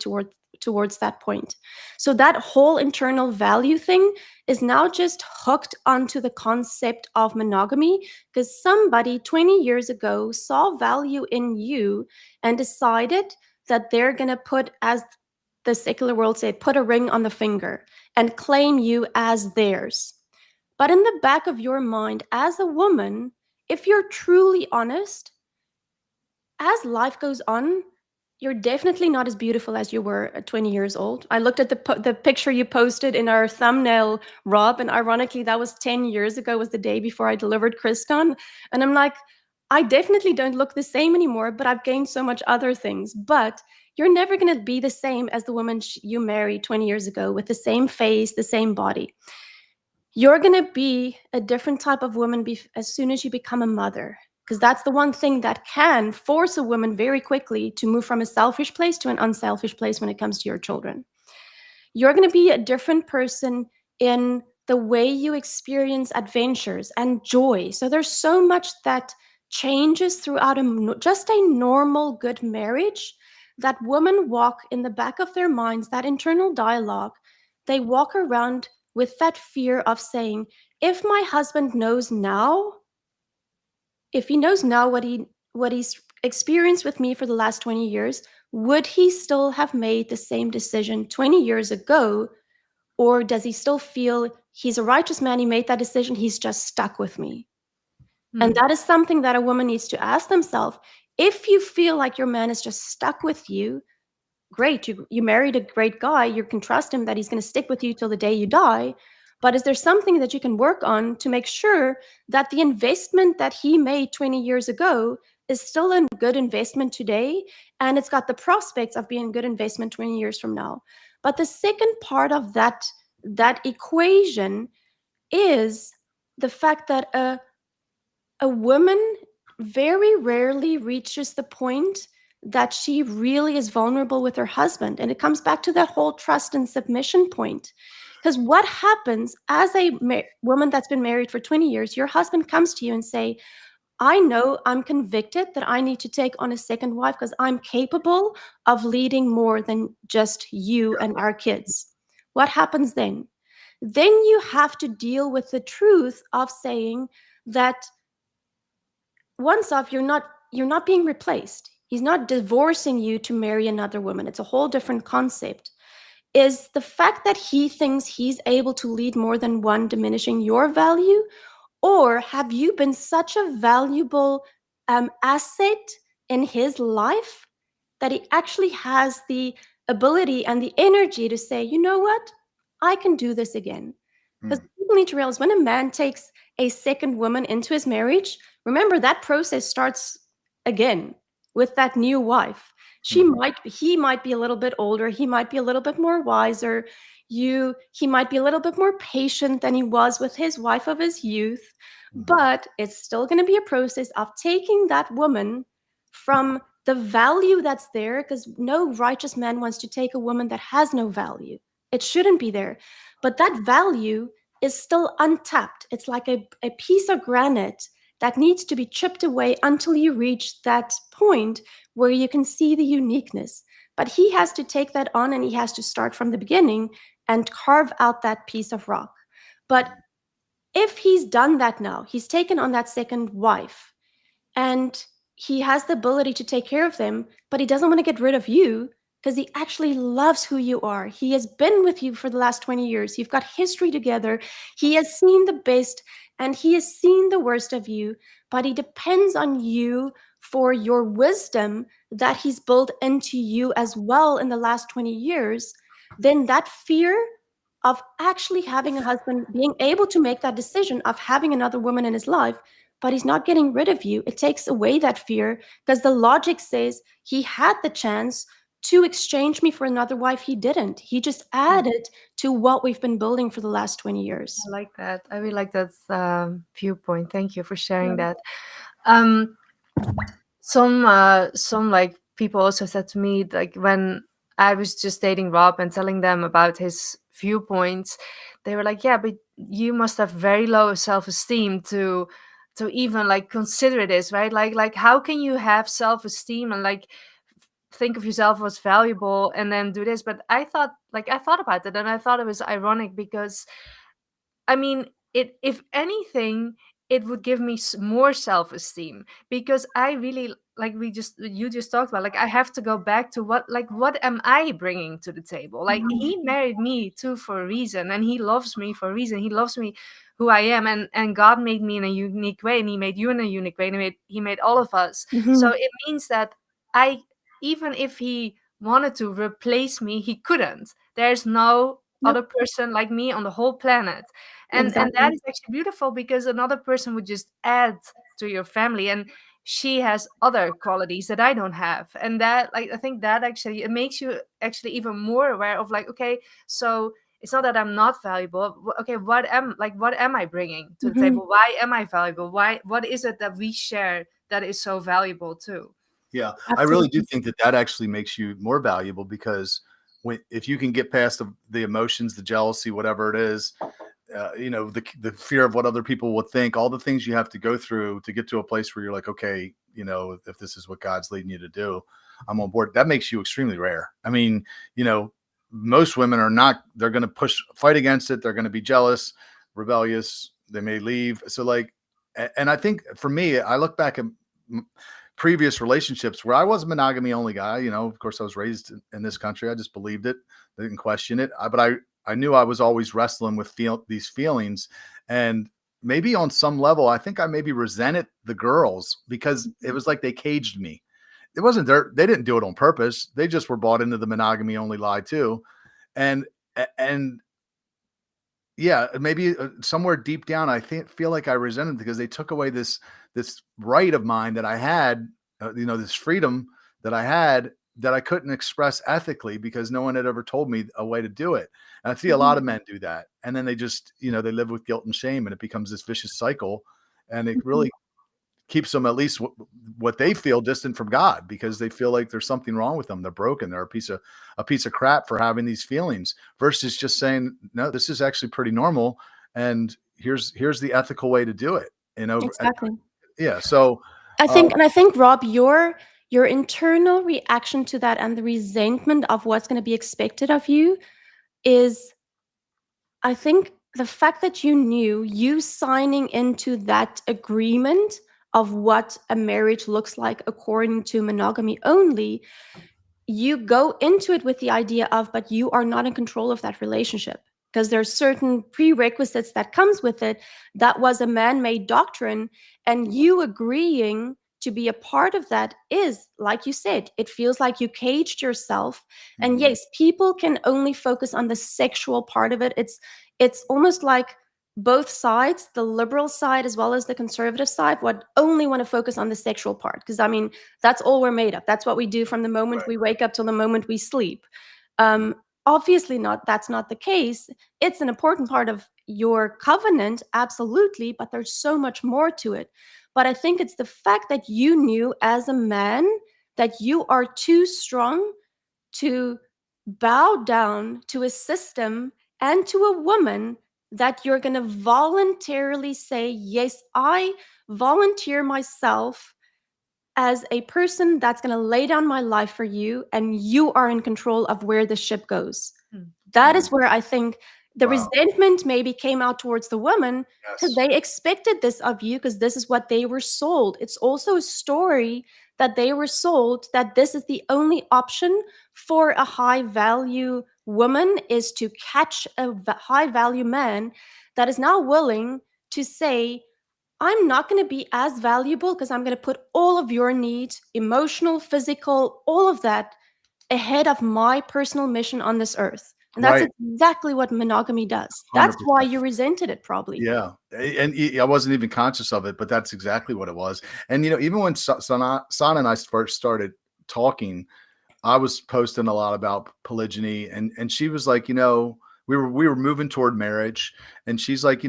towards that point. So that whole internal value thing is now just hooked onto the concept of monogamy, because somebody 20 years ago saw value in you and decided that they're going to put, as the secular world say, put a ring on the finger and claim you as theirs. But in the back of your mind, as a woman, if you're truly honest, as life goes on, you're definitely not as beautiful as you were at 20 years old. I looked at the picture you posted in our thumbnail, Rob, and ironically, that was 10 years ago, was the day before I delivered Kriston. And I'm like, I definitely don't look the same anymore, but I've gained so much other things. But you're never going to be the same as the woman you married 20 years ago with the same face, the same body. You're going to be a different type of woman as soon as you become a mother. Because that's the one thing that can force a woman very quickly to move from a selfish place to an unselfish place when it comes to your children. You're going to be a different person in the way you experience adventures and joy. So there's so much that changes throughout just a normal, good marriage, that women walk in the back of their minds, that internal dialogue. They walk around with that fear of saying, if my husband knows now, if he knows now what he's experienced with me for the last 20 years, would he still have made the same decision 20 years ago? Or does he still feel he's a righteous man, he made that decision, he's just stuck with me? And that is something that a woman needs to ask themselves. If you feel like your man is just stuck with you, great, you married a great guy, you can trust him that he's going to stick with you till the day you die. But is there something that you can work on to make sure that the investment that he made 20 years ago is still a good investment today, and it's got the prospects of being a good investment 20 years from now? But the second part of that equation is the fact that a woman very rarely reaches the point that she really is vulnerable with her husband. And it comes back to that whole trust and submission point. Because what happens as a woman that's been married for 20 years, your husband comes to you and say, I know I'm convicted that I need to take on a second wife because I'm capable of leading more than just you and our kids. What happens then? Then you have to deal with the truth of saying that once off, you're not being replaced. He's not divorcing you to marry another woman. It's a whole different concept. Is the fact that he thinks he's able to lead more than one diminishing your value? Or have you been such a valuable asset in his life that he actually has the ability and the energy to say, you know what, I can do this again? Because people need to realize when a man takes a second woman into his marriage, remember that process starts again with that new wife. He might be a little bit older, he might be a little bit more wiser, he might be a little bit more patient than he was with his wife of his youth, but it's still going to be a process of taking that woman from the value that's there, because no righteous man wants to take a woman that has no value. It shouldn't be there. But that value is still untapped. It's like a piece of granite that needs to be chipped away until you reach that point where you can see the uniqueness. But he has to take that on, and he has to start from the beginning and carve out that piece of rock. But if he's done that now, he's taken on that second wife, and he has the ability to take care of them, but he doesn't want to get rid of you because he actually loves who you are. He has been with you for the last 20 years. You've got history together. He has seen the best and he has seen the worst of you, but he depends on you for your wisdom that he's built into you as well in the last 20 years. Then that fear of actually having a husband, being able to make that decision of having another woman in his life, but he's not getting rid of you, it takes away that fear, because the logic says he had the chance to exchange me for another wife. He didn't. He just added to what we've been building for the last 20 years. I like that. I really like that viewpoint. Thank you for sharing that. Some like people also said to me, like when I was just dating Rob and telling them about his viewpoints, they were like, yeah, but you must have very low self-esteem to even like consider this, right? Like how can you have self-esteem and like think of yourself as valuable and then do this? But I thought about it, and I thought it was ironic because I mean, it if anything, it would give me more self-esteem because I really like you just talked about, like I have to go back to what am I bringing to the table? Like Mhm. he married me too for a reason, and he loves me for a reason. He loves me who I am, and God made me in a unique way, and he made you in a unique way, and he made all of us. So Mhm. it means that I even if he wanted to replace me, he couldn't. There's no Nope. other person like me on the whole planet, and that Exactly. is actually beautiful because another person would just add to your family, and she has other qualities that I don't have, and that like I think that actually it makes you actually even more aware of like, okay, so it's not that I'm not valuable. Okay, what am I bringing to the Mhm. table? Why am I valuable? Why what is it that we share that is so valuable too? Yeah, I really do Absolutely. think that that actually makes you more valuable because if you can get past the emotions, the jealousy, whatever it is, the fear of what other people will think, all the things you have to go through to get to a place where you're like, okay, if this is what God's leading you to do, I'm on board. That makes you extremely rare. I mean, most women are not. They're going to fight against it. They're going to be jealous, rebellious. They may leave. So like, and I think for me, I look back at previous relationships where I was a monogamy only guy. Of course, I was raised in this country. I just believed it. I didn't question it. But I knew I was always wrestling with these feelings. And maybe on some level, I think I maybe resented the girls because it was like they caged me. It wasn't they didn't do it on purpose. They just were bought into the monogamy only lie too. And, and yeah, maybe somewhere deep down, I feel like I resented because they took away this right of mine that I had, this freedom that I had that I couldn't express ethically because no one had ever told me a way to do it. And I see a lot Mhm. of men do that, and then they just, they live with guilt and shame, and it becomes this vicious cycle, and it Mhm. really keeps them at least what they feel distant from God because they feel like there's something wrong with them. They're broken. They're a piece of crap for having these feelings versus just saying, no, this is actually pretty normal. And here's the ethical way to do it. Exactly. Yeah. So, I think, and I think, Rob, your internal reaction to that and the resentment of what's going to be expected of you is, I think, the fact that you signing into that agreement of what a marriage looks like according to monogamy only, you go into it with the idea of, but you are not in control of that relationship because there's certain prerequisites that comes with it. That was a man-made doctrine, and you agreeing to be a part of that is, like you said, it feels like you caged yourself. And mhm, yes, people can only focus on the sexual part of it. It's almost like both sides, the liberal side as well as the conservative side, would only want to focus on the sexual part because I mean that's all we're made of. That's what we do from the moment we wake up till the moment we sleep. Um, Obviously, not. That's not the case. It's an important part of your covenant, absolutely, but there's so much more to it. But I think it's the fact that you knew as a man that you are too strong to bow down to a system and to a woman that you're going to voluntarily say, yes, I volunteer myself as a person that's going to lay down my life for you, and you are in control of where the ship goes. Hmm. That mhm. is where I think the Wow. resentment maybe came out towards the woman because Yes. they expected this of you because this is what they were sold. It's also a story that they were sold that this is the only option for a high value woman is to catch a high value man that is now willing to say, I'm not going to be as valuable because I'm going to put all of your needs, emotional, physical, all of that ahead of my personal mission on this earth. And that's Right. exactly what monogamy does. That's why 100%. you resented it, probably. Yeah, and I wasn't even conscious of it, but that's exactly what it was. And even when Sana and I first started talking, I was posting a lot about polygyny, and she was like, we were moving toward marriage, and she's like,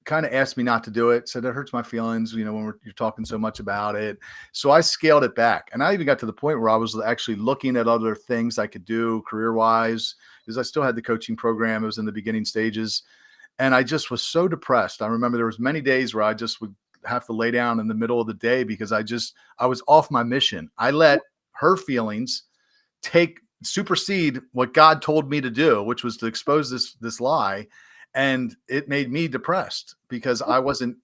kind of asked me not to do it. Said it hurts my feelings, when you're talking so much about it. So I scaled it back, and I even got to the point where I was actually looking at other things I could do career-wise, because I still had the coaching program. It was in the beginning stages, and I just was so depressed. I remember there was many days where I just would have to lay down in the middle of the day because I was off my mission. I let her feelings supersede what God told me to do, which was to expose this lie. And it made me depressed because I wasn't,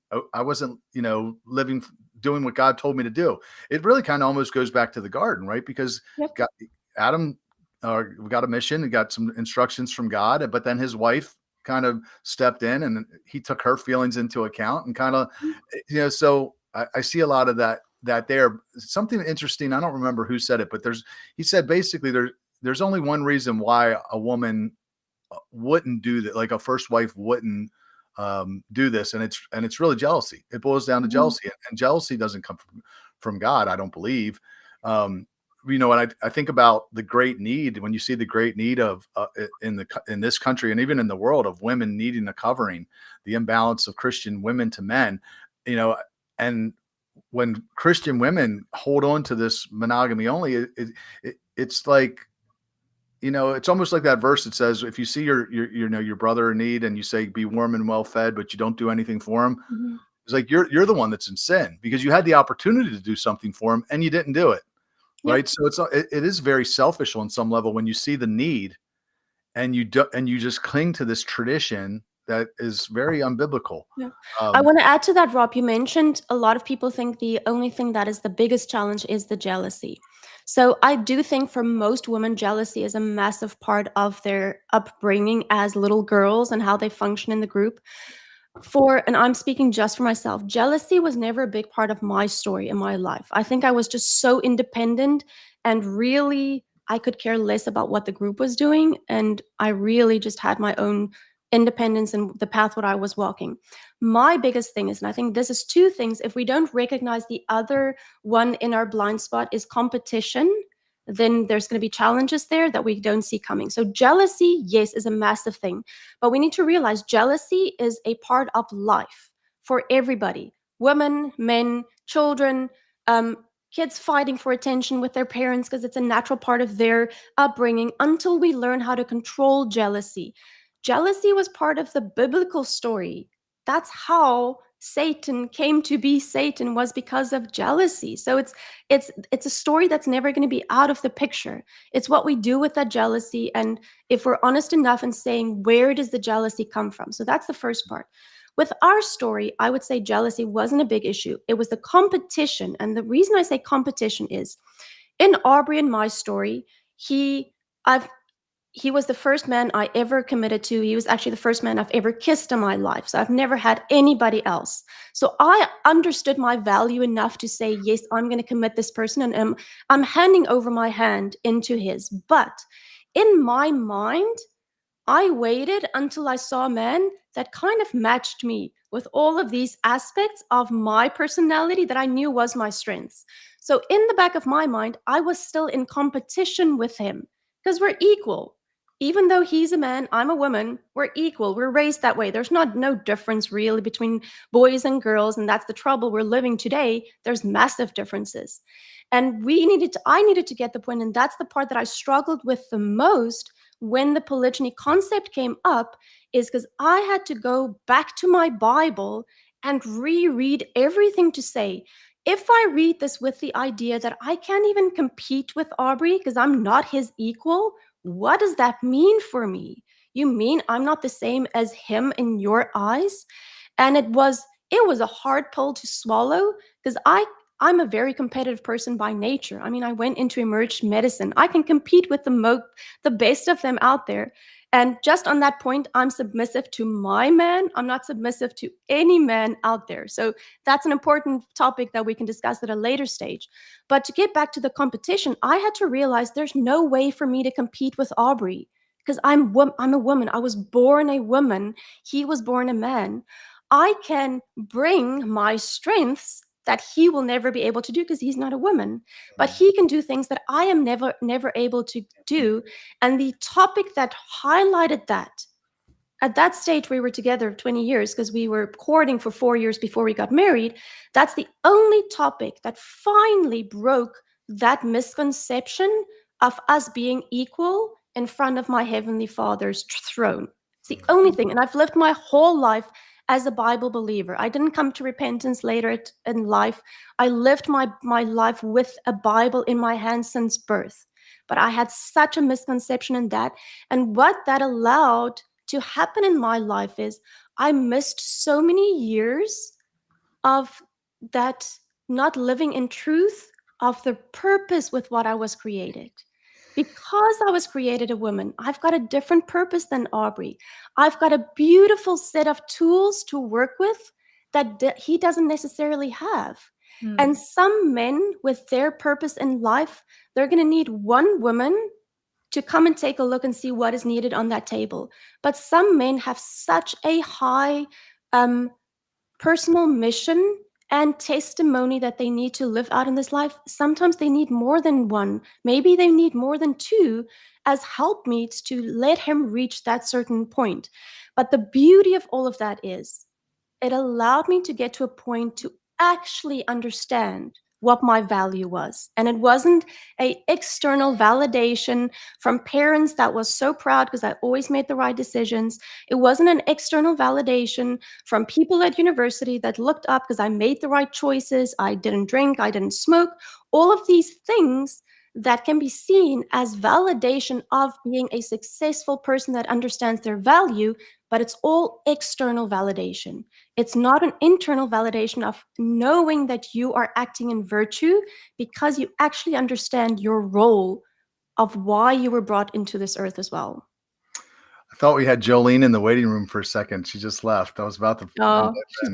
doing what God told me to do. It really kind of almost goes back to the garden, right? Because Adam got a mission and got some instructions from God, but then his wife kind of stepped in and he took her feelings into account and kind of, so I see a lot of that there. Something interesting. I don't remember who said it, but he said basically there's only one reason why a woman wouldn't do that, like a first wife wouldn't do this, and it's really jealousy. It boils down to jealousy, and jealousy doesn't come from God, I don't believe. And I think about the great need, when you see the great need of in this country and even in the world of women needing a covering, the imbalance of Christian women to men, and when Christian women hold on to this monogamy only, it's like, it's almost like that verse that says, if you see your brother in need and you say, be warm and well fed, but you don't do anything for him, it's like you're the one that's in sin because you had the opportunity to do something for him and you didn't do it. Right. So it is very selfish on some level when you see the need and you just cling to this tradition that is very unbiblical. Yeah. I want to add to that, Rob. You mentioned a lot of people think the only thing that is the biggest challenge is the jealousy. So I do think for most women, jealousy is a massive part of their upbringing as little girls and how they function in the group. And I'm speaking just for myself, jealousy was never a big part of my story in my life. I think I was just so independent and really I could care less about what the group was doing. And I really just had my own independence and the path what I was walking. My biggest thing is, and I think this is two things, if we don't recognize the other one in our blind spot is competition, then there's going to be challenges there that we don't see coming. So jealousy, yes, is a massive thing. But we need to realize jealousy is a part of life for everybody. Women, men, children, kids fighting for attention with their parents because it's a natural part of their upbringing until we learn how to control jealousy. Jealousy was part of the biblical story. That's how Satan came to be Satan, was because of jealousy. So it's a story that's never going to be out of the picture. It's what we do with that jealousy, and if we're honest enough in saying, where does the jealousy come from? So that's the first part. With our story, I would say jealousy wasn't a big issue. It was the competition. And the reason I say competition is, in Aubrey and my story, he was the first man I ever committed to. He was actually the first man I've ever kissed in my life. So I've never had anybody else. So I understood my value enough to say, yes, I'm going to commit this person, and I'm handing over my hand into his. But in my mind, I waited until I saw a man that kind of matched me with all of these aspects of my personality that I knew was my strengths. So in the back of my mind, I was still in competition with him because we're equal. Even though he's a man, I'm a woman, we're equal. We're raised that way. There's no difference really between boys and girls, and that's the trouble we're living today. There's massive differences. And I needed to get the point, and that's the part that I struggled with the most when the polygyny concept came up, is because I had to go back to my Bible and reread everything to say, if I read this with the idea that I can't even compete with Aubrey because I'm not his equal, what does that mean for me? You mean I'm not the same as him in your eyes? And it was a hard pill to swallow because I'm a very competitive person by nature. I mean, I went into emergency medicine. I can compete with the best of them out there. And just on that point, I'm submissive to my man. I'm not submissive to any man out there. So that's an important topic that we can discuss at a later stage. But to get back to the competition, I had to realize there's no way for me to compete with Aubrey because I'm a woman. I was born a woman. He was born a man. I can bring my strengths that he will never be able to do because he's not a woman, but he can do things that I am never able to do. And the topic that highlighted that at that stage, we were together 20 years because we were courting for 4 years before we got married. That's the only topic that finally broke that misconception of us being equal in front of my Heavenly Father's throne. It's the only thing. And I've lived my whole life as a Bible believer. I didn't come to repentance later in life. I lived my life with a Bible in my hand since birth. But I had such a misconception in that. And what that allowed to happen in my life is I missed so many years of that not living in truth of the purpose with what I was created. Because I was created a woman, I've got a different purpose than Aubrey. I've got a beautiful set of tools to work with that he doesn't necessarily have. And some men with their purpose in life, they're going to need one woman to come and take a look and see what is needed on that table. But some men have such a high personal mission and testimony that they need to live out in this life. Sometimes they need more than one. Maybe they need more than two as helpmeets to let him reach that certain point. But the beauty of all of that is it allowed me to get to a point to actually understand what my value was. And it wasn't a external validation from parents that was so proud because I always made the right decisions. It wasn't an external validation from people at university that looked up because I made the right choices. I didn't drink, I didn't smoke. All of these things that can be seen as validation of being a successful person that understands their value, but it's all external validation. It's not an internal validation of knowing that you are acting in virtue because you actually understand your role of why you were brought into this earth as well. I thought we had Jolene in the waiting room for a second. She just left. I was about to. She's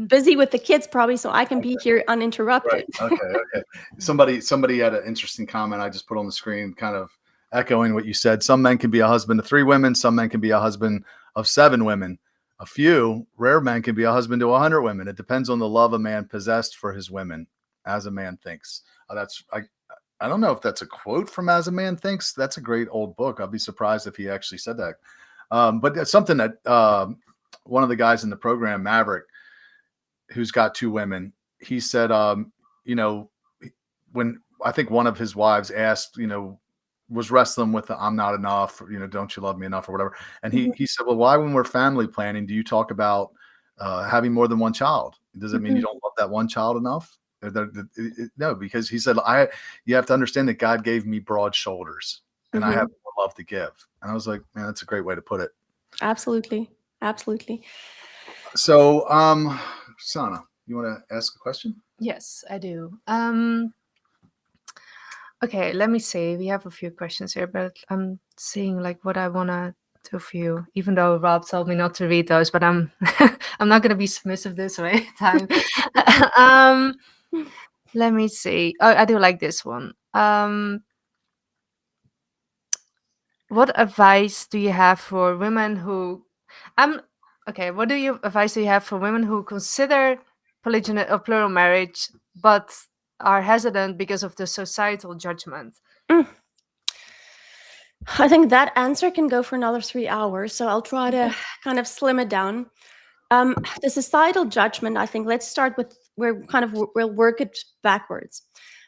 busy with the kids probably, so I can be here uninterrupted. Right. Okay. Somebody had an interesting comment I just put on the screen, kind of echoing what you said. Some men can be a husband to 3 women. Some men can be a husband of 7 women. A few rare men can be a husband to 100 women. It depends on the love a man possessed for his women, as a man thinks. I don't know if that's a quote from As a Man Thinks. That's a great old book. I'll be surprised if he actually said that. But it's something that one of the guys in the program, Maverick, who's got 2 women, he said, when I think one of his wives asked, was wrestling with the "I'm not enough," or, "Don't you love me enough," or whatever. And he said, well, why, when we're family planning, do you talk about having more than one child? Does it mean you don't love that one child enough? No, because he said, you have to understand that God gave me broad shoulders and I have more love to give. And I was like, man, that's a great way to put it. Absolutely. So, Sana, you want to ask a question? Yes, I do. Okay, let me see. We have a few questions here, but I'm seeing like what I want to do for you, even though Rob told me not to read those, but I'm I'm not going to be submissive this way time. Let me see. Oh, I do like this one. What advice do you have for women who what advice do you have for women who consider polygyny or plural marriage but are hesitant because of the societal judgment? I think that answer can go for another 3 hours, so I'll try to kind of slim it down. The societal judgment, I think, let's start with we'll work it backwards.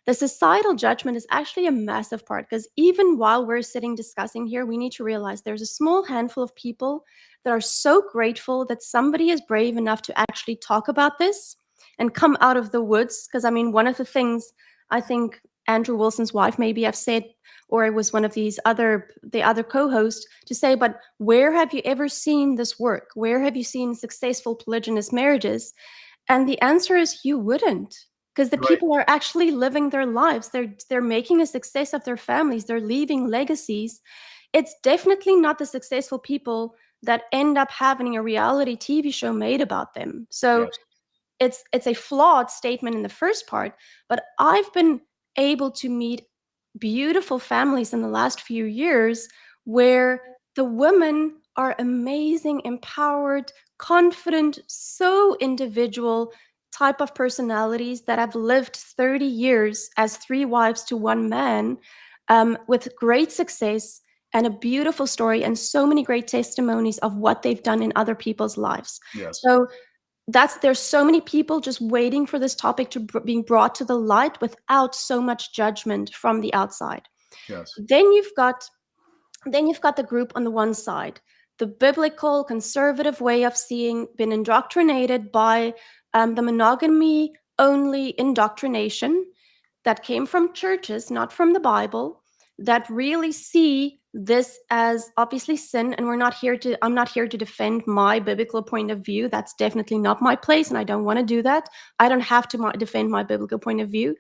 The societal judgment is actually a massive part because even while we're sitting discussing here, we need to realize there's a small handful of people that are so grateful that somebody is brave enough to actually talk about this and come out of the woods. Because I mean, one of the things I think Andrew Wilson's wife maybe I've said, or it was one of the other co-hosts to say, but where have you ever seen this work? Where have you seen successful polygynous marriages? And the answer is you wouldn't, because the people are actually living their lives. They're making a success of their families. They're leaving legacies. It's definitely not the successful people that end up having a reality TV show made about them. So it's a flawed statement in the first part, but I've been able to meet beautiful families in the last few years where the women are amazing, empowered, confident, so individual type of personalities that have lived 30 years as 3 wives to 1 man with great success and a beautiful story and so many great testimonies of what they've done in other people's lives. Yes. So there's so many people just waiting for this topic to being brought to the light without so much judgment from the outside. Yes. Then you've got the group on the one side, the biblical conservative way of seeing, been indoctrinated by the monogamy-only indoctrination that came from churches, not from the Bible, that really see this as obviously sin. And I'm not here to defend my biblical point of view. That's definitely not my place, and I don't want to do that. I don't have to defend my biblical point of view,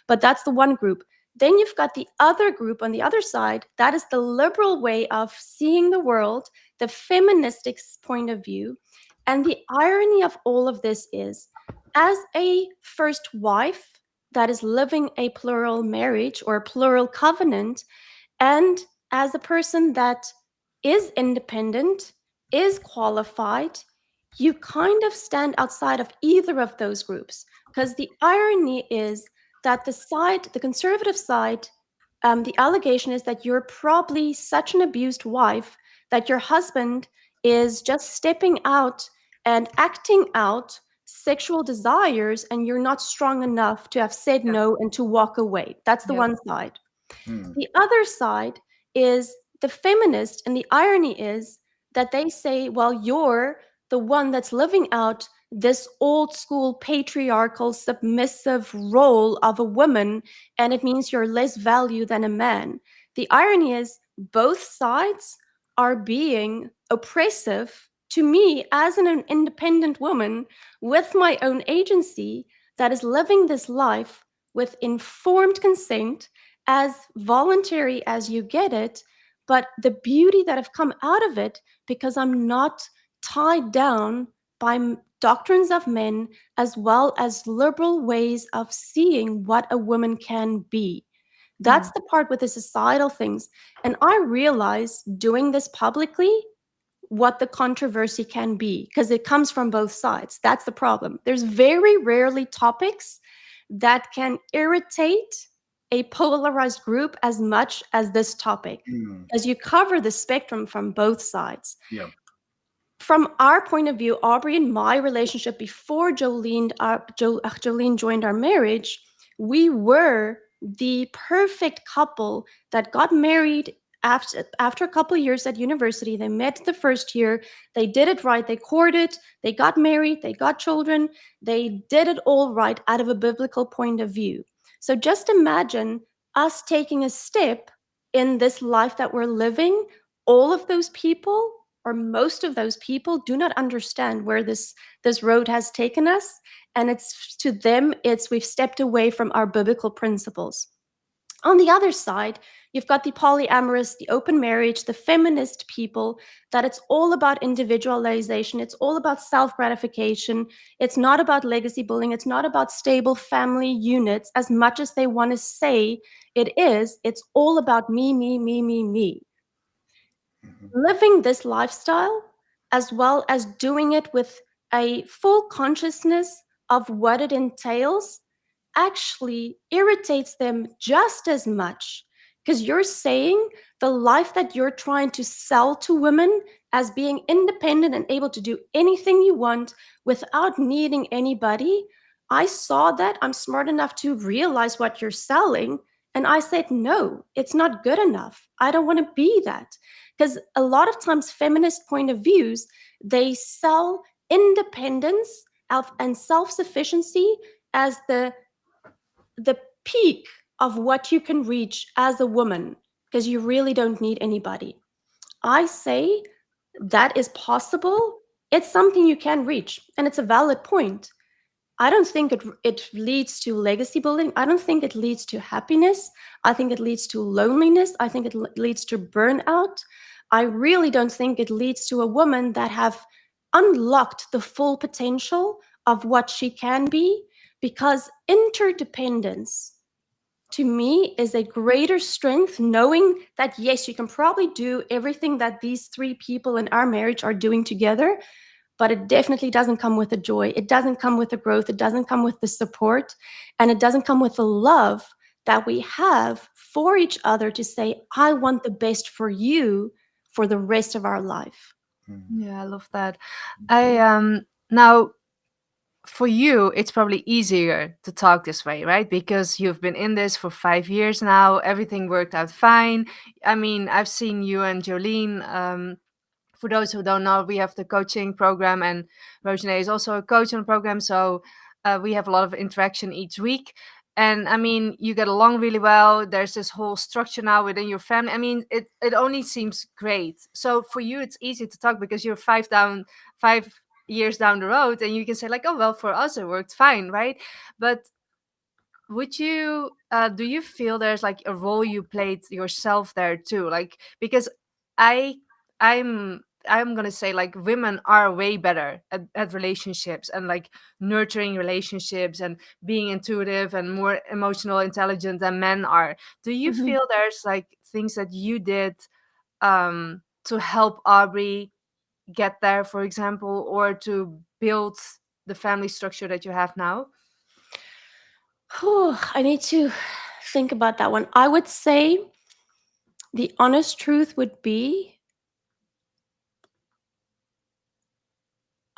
but that's the one group. Then you've got the other group on the other side. That is the liberal way of seeing the world, the feministic point of view. And the irony of all of this is, as a first wife that is living a plural marriage or a plural covenant, and as a person that is independent, is qualified, you kind of stand outside of either of those groups. Because the irony is that the conservative side, the allegation is that you're probably such an abused wife that your husband is just stepping out and acting out sexual desires, and you're not strong enough to have said no and to walk away. That's the one side. The other side is the feminist, and the irony is that they say, well, you're the one that's living out this old school patriarchal submissive role of a woman, and it means you're less value than a man. The irony is both sides are being oppressive to me as an independent woman with my own agency that is living this life with informed consent, as voluntary as you get it, but the beauty that have come out of it because I'm not tied down by doctrines of men as well as liberal ways of seeing what a woman can be. That's the part with the societal things. And I realize doing this publicly what the controversy can be, because it comes from both sides. That's the problem. There's very rarely topics that can irritate a polarized group as much as this topic, as you cover the spectrum from both sides. Yeah. From our point of view, Aubrey and my relationship before Jolene joined our marriage, we were the perfect couple that got married after a couple of years at university. They met the first year, they did it right, they courted, they got married, they got children, they did it all right out of a biblical point of view. So just imagine us taking a step in this life that we're living. All of those people, or most of those people, do not understand where this road has taken us. And it's to them, we've stepped away from our biblical principles. On the other side, you've got the polyamorous, the open marriage, the feminist people, that it's all about individualization. It's all about self-gratification. It's not about legacy building. It's not about stable family units as much as they want to say it is. It's all about me, me, me, me, me. Living this lifestyle, as well as doing it with a full consciousness of what it entails, actually irritates them just as much, because you're saying the life that you're trying to sell to women as being independent and able to do anything you want without needing anybody. I saw that. I'm smart enough to realize what you're selling. And I said, no, it's not good enough. I don't want to be that. Because a lot of times feminist point of views, they sell independence and self-sufficiency as the peak of what you can reach as a woman, because you really don't need anybody. I say that is possible. It's something you can reach, and it's a valid point. I don't think it leads to legacy building. I don't think it leads to happiness. I think it leads to loneliness. I think it leads to burnout. I really don't think it leads to a woman that have unlocked the full potential of what she can be, because interdependence to me is a greater strength, knowing that, yes, you can probably do everything that these three people in our marriage are doing together, but it definitely doesn't come with the joy. It doesn't come with the growth. It doesn't come with the support, and it doesn't come with the love that we have for each other to say, I want the best for you for the rest of our life. Yeah, I love that. I now for you it's probably easier to talk this way, right? Because you've been in this for 5 years now, everything worked out fine. I mean, I've seen you and Jolene. For those who don't know, we have the coaching program, and Rochagne is also a coach on the program. So we have a lot of interaction each week. And I mean, you get along really well. There's this whole structure now within your family. I mean, it only seems great. So for you, it's easy to talk because you're 5 years down the road, and you can say like, oh well, for us it worked fine, right? But would you do you feel there's like a role you played yourself there too, like because i I'm gonna say like women are way better at relationships and like nurturing relationships and being intuitive and more emotional intelligent than men are. Do you Mhm. feel there's like things that you did to help Aubrey get there, for example, or to build the family structure that you have now? I need to think about that one. I would say the honest truth would be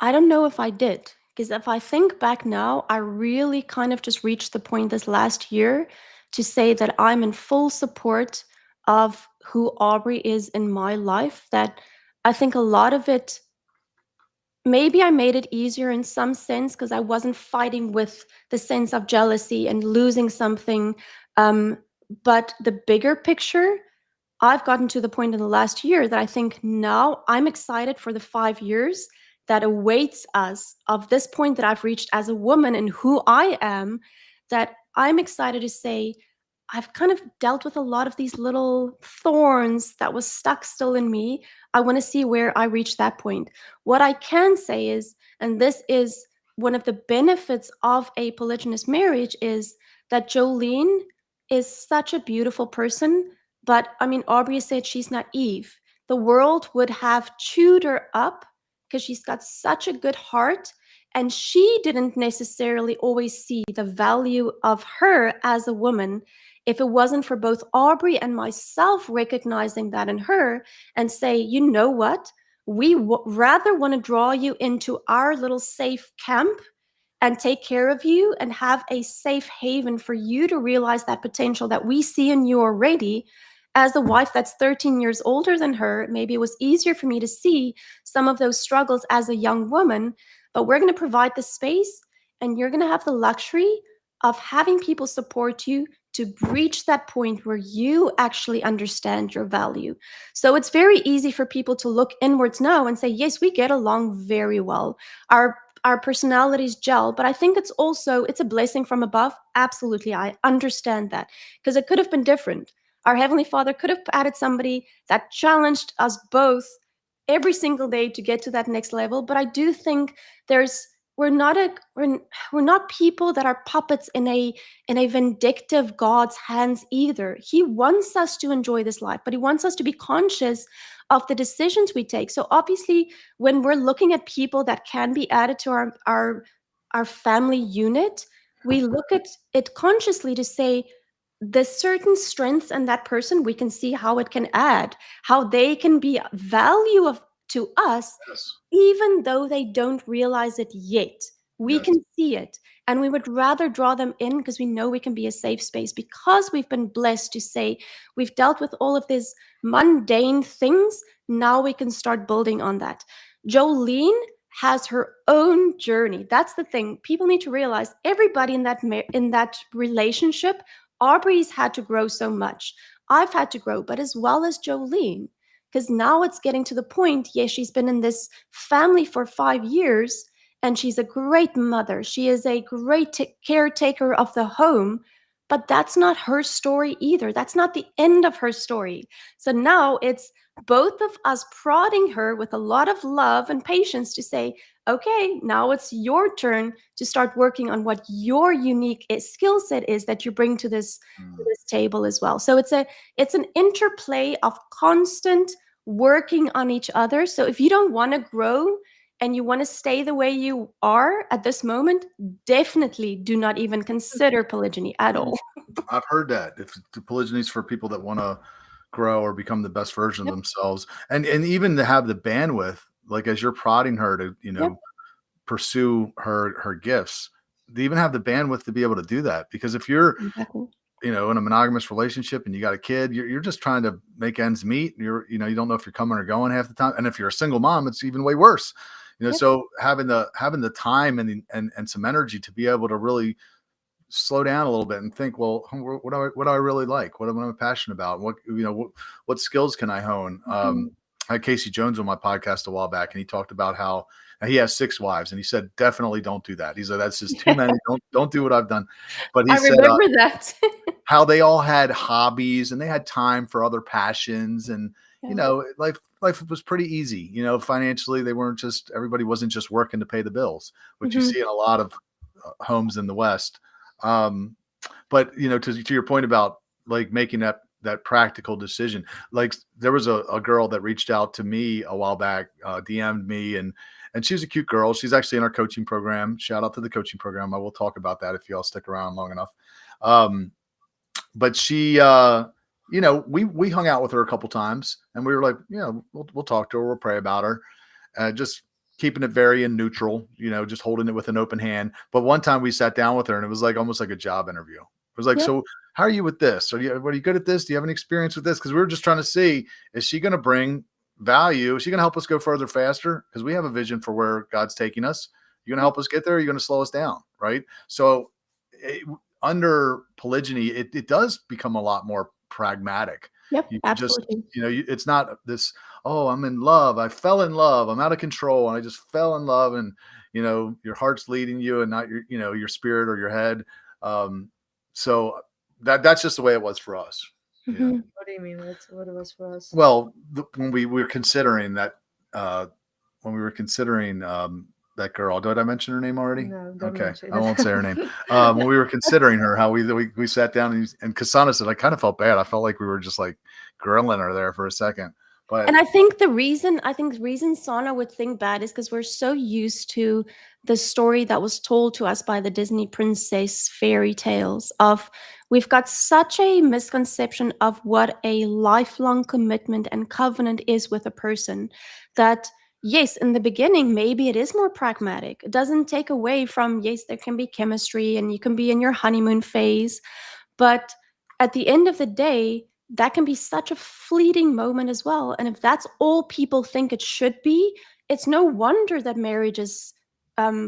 I don't know if I did. Because if I think back now, I really kind of just reached the point this last year to say that I'm in full support of who Aubrey is in my life. That I think a lot of it, maybe I made it easier in some sense because I wasn't fighting with the sense of jealousy and losing something. Um, but the bigger picture, I've gotten to the point in the last year that I think now I'm excited for the 5 years that awaits us of this point that I've reached as a woman and who I am, that I'm excited to say, I've kind of dealt with a lot of these little thorns that was stuck still in me. I want to see where I reach that point. What I can say is, and this is one of the benefits of a polygynous marriage, is that Jolene is such a beautiful person. But I mean, Aubrey said she's naive. The world would have chewed her up because she's got such a good heart. And she didn't necessarily always see the value of her as a woman if it wasn't for both Aubrey and myself recognizing that in her and say, you know what? We rather want to draw you into our little safe camp and take care of you and have a safe haven for you to realize that potential that we see in you already. As a wife that's 13 years older than her, maybe it was easier for me to see some of those struggles as a young woman, but we're going to provide the space and you're going to have the luxury of having people support you to reach that point where you actually understand your value. So it's very easy for people to look inwards now and say, yes, we get along very well. Our personalities gel, but I think it's a blessing from above. Absolutely, I understand that because it could have been different. Our heavenly Father could have added somebody that challenged us both every single day to get to that next level. But I do think there's we're not people that are puppets in a vindictive God's hands either. He wants us to enjoy this life, but he wants us to be conscious of the decisions we take. So obviously, when we're looking at people that can be added to our family unit, we look at it consciously to say the certain strengths in that person, we can see how it can add, how they can be value to us, Yes. even though they don't realize it yet. We Yes. can see it, and we would rather draw them in because we know we can be a safe space because we've been blessed to say we've dealt with all of these mundane things. Now we can start building on that. Jolene has her own journey. That's the thing. People need to realize everybody in that relationship. Aubrey's had to grow so much. I've had to grow, but as well as Jolene, because now it's getting to the point. Yes, she's been in this family for 5 years and she's a great mother. She is a great caretaker of the home, but that's not her story either. That's not the end of her story. So now it's both of us prodding her with a lot of love and patience to say, okay, now it's your turn to start working on what your unique skill set is that you bring to this table as well. So it's an interplay of constant working on each other. So if you don't want to grow and you want to stay the way you are at this moment, definitely do not even consider polygyny at all. I've heard that if the polygyny is for people that want to grow or become the best version of Yep. themselves, and even to have the bandwidth, like as you're prodding her to Yep. pursue her gifts, they even have the bandwidth to be able to do that. Because if you're Exactly. in a monogamous relationship and you got a kid, you're just trying to make ends meet. You don't know if you're coming or going half the time. And if you're a single mom, it's even way worse. Yep. So having the time and some energy to be able to really slow down a little bit and think, well, what do I really like? What am I passionate about? What skills can I hone? Mhm. I had Casey Jones on my podcast a while back, and he talked about how he has 6 wives, and he said, definitely don't do that. He said, that's just too many. Don't do what I've done. But he I said, remember that. how they all had hobbies and they had time for other passions, and Yeah. life was pretty easy. Financially, everybody wasn't just working to pay the bills, which you Mhm. see in a lot of homes in the West. But to your point about like making that practical decision, like there was a girl that reached out to me a while back, DM'd me, and she's a cute girl. She's actually in our coaching program. Shout out to the coaching program. I will talk about that if y'all stick around long enough. But she, we hung out with her a couple times, and we were like, we'll talk to her, we'll pray about her, just keeping it very in neutral, just holding it with an open hand. But one time we sat down with her, and it was like almost like a job interview. It was like, Yep. so how are you with this? What are you good at this? Do you have any experience with this? Because we were just trying to see, is she going to bring value? Is she going to help us go further faster? Because we have a vision for where God's taking us. You going to help us get there? Or are you going to slow us down? Right. So under polygyny, it does become a lot more pragmatic. Yep. You can just, Absolutely. it's not this, oh, I'm in love. I fell in love. I'm out of control. And I just fell in love. And, your heart's leading you and not your spirit or your head. So that's just the way it was for us. Mhm. What do you mean? What it was for us? Well, when we were considering that, that girl, did I mention her name already? No, don't Okay, mention I it. won't say her name. When we were considering her, how we sat down and Kasana said, I kind of felt bad. I felt like we were just like grilling her there for a second. But And I think the reason Sana would think bad is because we're so used to the story that was told to us by the Disney princess fairy tales of we've got such a misconception of what a lifelong commitment and covenant is with a person that yes, in the beginning, maybe it is more pragmatic. It doesn't take away from, yes, there can be chemistry and you can be in your honeymoon phase, but at the end of the day, that can be such a fleeting moment as well. And if that's all people think it should be, it's no wonder that marriages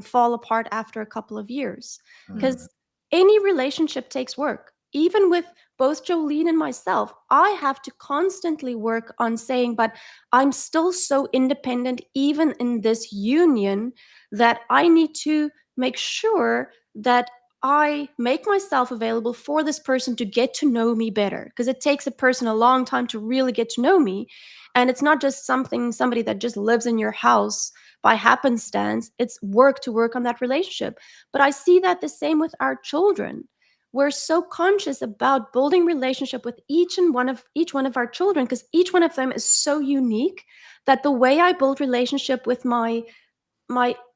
fall apart after a couple of years. Because any relationship takes work. Even with both Jolene and myself, I have to constantly work on saying, but I'm still so independent, even in this union, that I need to make sure that I make myself available for this person to get to know me better, because it takes a person a long time to really get to know me. And it's not just somebody that just lives in your house by happenstance. It's work to work on that relationship. But I see that the same with our children. We're so conscious about building relationship with each one of our children because each one of them is so unique that the way I build relationship with my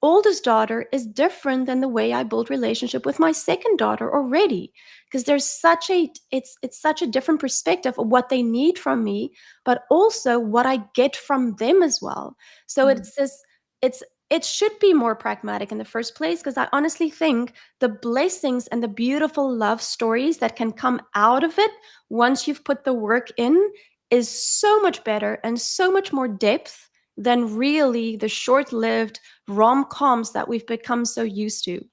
oldest daughter is different than the way I build relationship with my second daughter already, because there's such a it's such a different perspective of what they need from me, but also what I get from them as well. So it's it should be more pragmatic in the first place, because I honestly think the blessings and the beautiful love stories that can come out of it once you've put the work in is so much better and so much more depth than really the short-lived rom-coms that we've become so used to.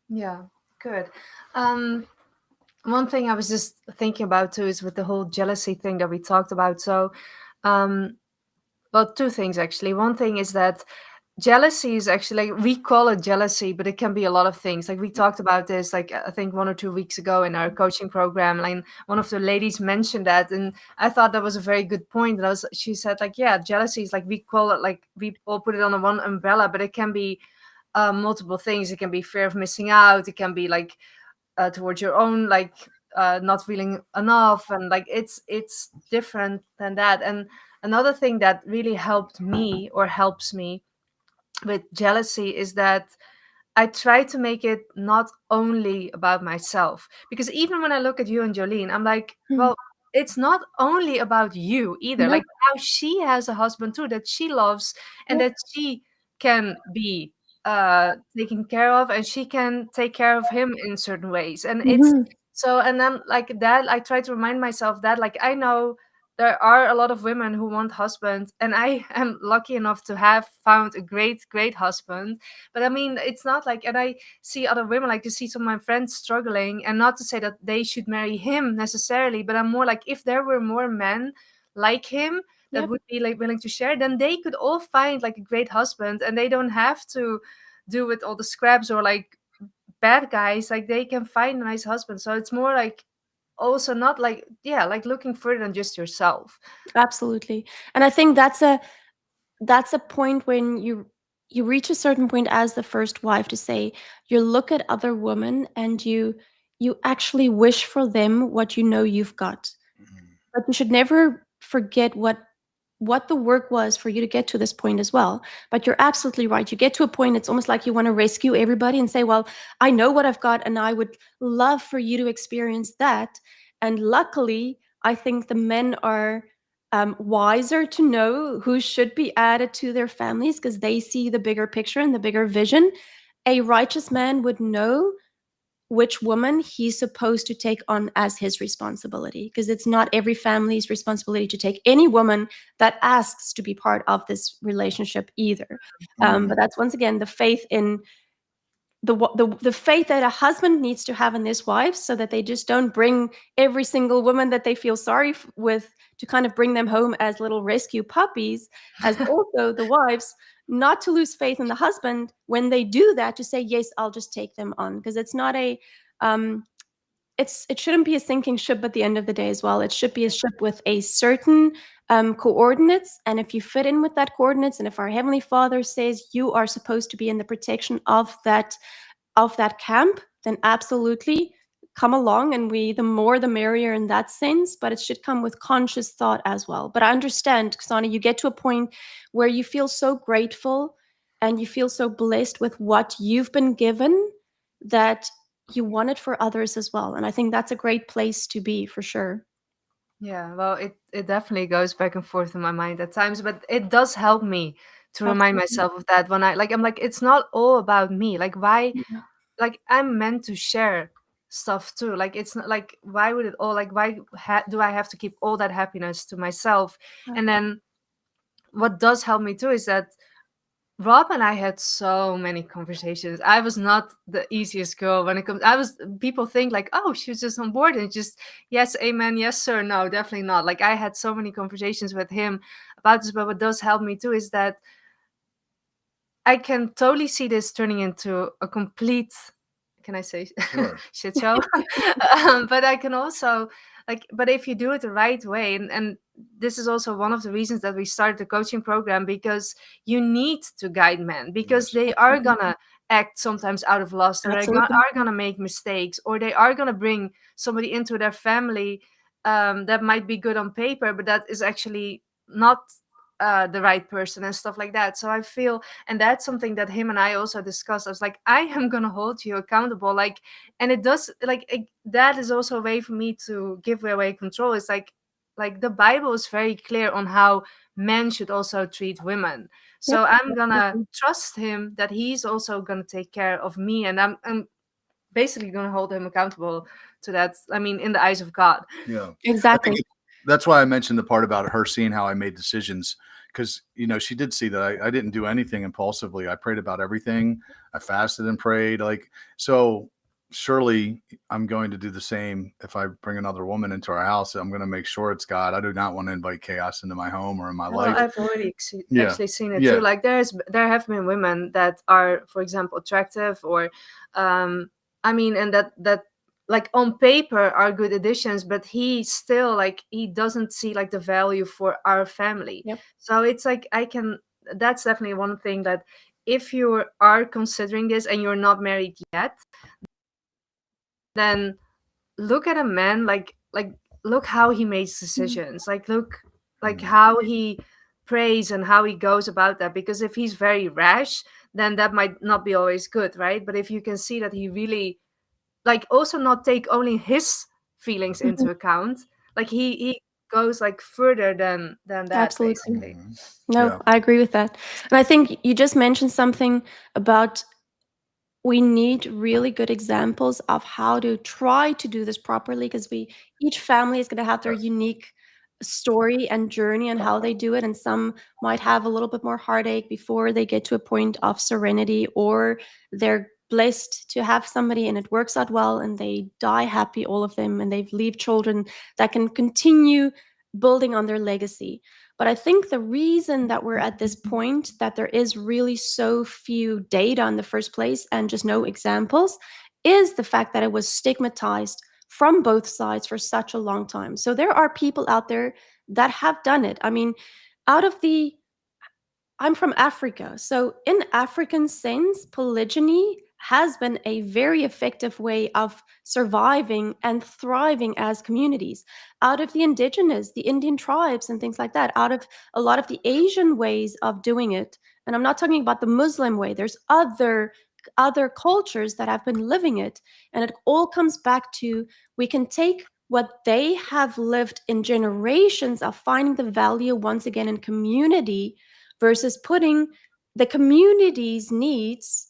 Yeah, good. One thing I was just thinking about too is with the whole jealousy thing that we talked about. So, well, two things actually. One thing is that jealousy is actually, like, we call it jealousy, but it can be a lot of things. Like we talked about this, like I think 1 or 2 weeks ago in our coaching program. Like one of the ladies mentioned that, and I thought that was a very good point. And she said, like, yeah, jealousy is like we call it, like we all put it on one umbrella, but it can be multiple things. It can be fear of missing out. It can be like towards your own, like not feeling enough, and like it's different than that. And another thing that really helped me or helps me with jealousy is that I try to make it not only about myself, because even when I look at you and Jolene, I'm like, well, it's not only about you either. No. Like now she has a husband too that she loves and Yep. that she can be taken care of, and she can take care of him in certain ways. And it's Mhm. so, and then like that, I try to remind myself that like I know there are a lot of women who want husbands, and I am lucky enough to have found a great husband. But I mean, it's not like, and I see other women, like to see some of my friends struggling, and not to say that they should marry him necessarily, but I'm more like, if there were more men like him that Yep. would be like willing to share, then they could all find like a great husband, and they don't have to do with all the scraps or like bad guys. Like they can find a nice husband. So it's more like also not like, yeah, like looking further than just yourself. Absolutely. And I think that's a point when you reach a certain point as the first wife to say, you look at other women and you actually wish for them what you know you've got. But you should never forget what the work was for you to get to this point as well. But you're absolutely right. You get to a point, it's almost like you want to rescue everybody and say, well, I know what I've got, and I would love for you to experience that. And luckily, I think the men are wiser to know who should be added to their families because they see the bigger picture and the bigger vision. A righteous man would know which woman he's supposed to take on as his responsibility, because it's not every family's responsibility to take any woman that asks to be part of this relationship either. But that's once again the faith in the faith that a husband needs to have in his wife, so that they just don't bring every single woman that they feel sorry with to kind of bring them home as little rescue puppies, as also the wives not to lose faith in the husband when they do that, to say, yes, I'll just take them on, because it's not a um, it shouldn't be a sinking ship at the end of the day as well. It should be a ship with a certain coordinates, and if you fit in with that coordinates, and if our Heavenly Father says you are supposed to be in the protection of that camp, then absolutely come along, and the more the merrier in that sense, but it should come with conscious thought as well. But I understand, Ksana, you get to a point where you feel so grateful and you feel so blessed with what you've been given that you want it for others as well. And I think that's a great place to be, for sure. Yeah, well, it definitely goes back and forth in my mind at times, but it does help me to remind Absolutely. myself of that when I'm like, it's not all about me. Like why, Yeah. like I'm meant to share stuff too. Like it's not like, why would it all, like why do I have to keep all that happiness to myself? And then what does help me too is that Rob and I had so many conversations. I was not the easiest girl when it comes. People think like, oh, she was just on board and just, yes, amen, yes, sir. No, definitely not. Like I had so many conversations with him about this, but what does help me too is that I can totally see this turning into a complete, can I say, Sure. shit show? But I can also, like, but if you do it the right way, and this is also one of the reasons that we started the coaching program, because you need to guide men, because Yes. they are gonna act sometimes out of lust, or Absolutely. are gonna make mistakes, or they are gonna bring somebody into their family that might be good on paper, but that is actually not the right person and stuff like that. So I feel, and that's something that him and I also discussed. I was like, I am gonna hold you accountable, like, and it does, like that is also a way for me to give away control. It's like the Bible is very clear on how men should also treat women. Yep. So I'm gonna Absolutely. trust him that he's also gonna take care of me, and I'm basically gonna hold him accountable to that. I mean, in the eyes of God. Yeah. I think Exactly. that's why I mentioned the part about her seeing how I made decisions, because she did see that I didn't do anything impulsively. I prayed about everything. I fasted and prayed. Like, so surely I'm going to do the same. If I bring another woman into our house, I'm going to make sure it's God. I do not want to invite chaos into my home or in my Well, life. I've already Yeah. actually seen it too. Yeah. Like there have been women that are, for example, attractive, or I mean, and that like on paper are good additions, but he still, like, he doesn't see like the value for our family. Yep. So it's like that's definitely one thing, that if you are considering this and you're not married yet, then look at a man, like look how he makes decisions, like look like how he prays and how he goes about that, because if he's very rash, then that might not be always good, right? But if you can see that he really, like, also not take only his feelings Mhm. into account, like he goes like further than that, Absolutely. basically. No, Yeah. I agree with that. And I think you just mentioned something about we need really good examples of how to try to do this properly, because each family is going to have their Yes. unique story and journey and how they do it, and some might have a little bit more heartache before they get to a point of serenity, or they're blessed to have somebody and it works out well and they die happy, all of them, and they leave children that can continue building on their legacy. But I think the reason that we're at this point, that there is really so few data in the first place and just no examples, is the fact that it was stigmatized from both sides for such a long time. So there are people out there that have done it. I mean, out of the I'm from Africa. So, in African sense, polygyny has been a very effective way of surviving and thriving as communities. Out of the indigenous, the Indian tribes, and things like that, out of a lot of the Asian ways of doing it. And I'm not talking about the Muslim way, there's other cultures that have been living it. And it all comes back to we can take what they have lived in generations of finding the value once again in community versus putting the community's needs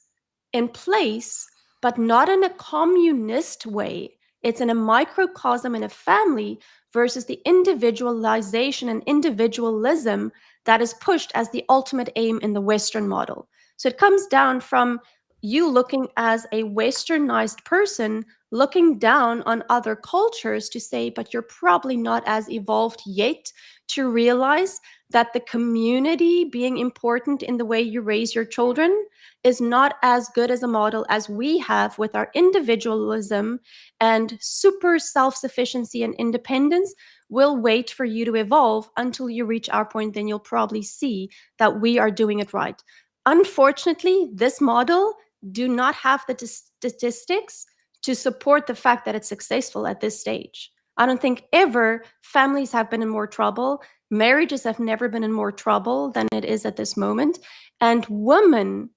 in place, but not in a communist way. It's in a microcosm in a family versus the individualization and individualism that is pushed as the ultimate aim in the Western model. So it comes down from you looking as a westernized person, looking down on other cultures to say, but you're probably not as evolved yet to realize that the community being important in the way you raise your children is not as good as a model as we have with our individualism and super self-sufficiency and independence. We'll wait for you to evolve until you reach our point, then you'll probably see that we are doing it right. Unfortunately, this model do not have the statistics to support the fact that it's successful at this stage. I don't think ever families have been in more trouble. Marriages have never been in more trouble than it is at this moment. And women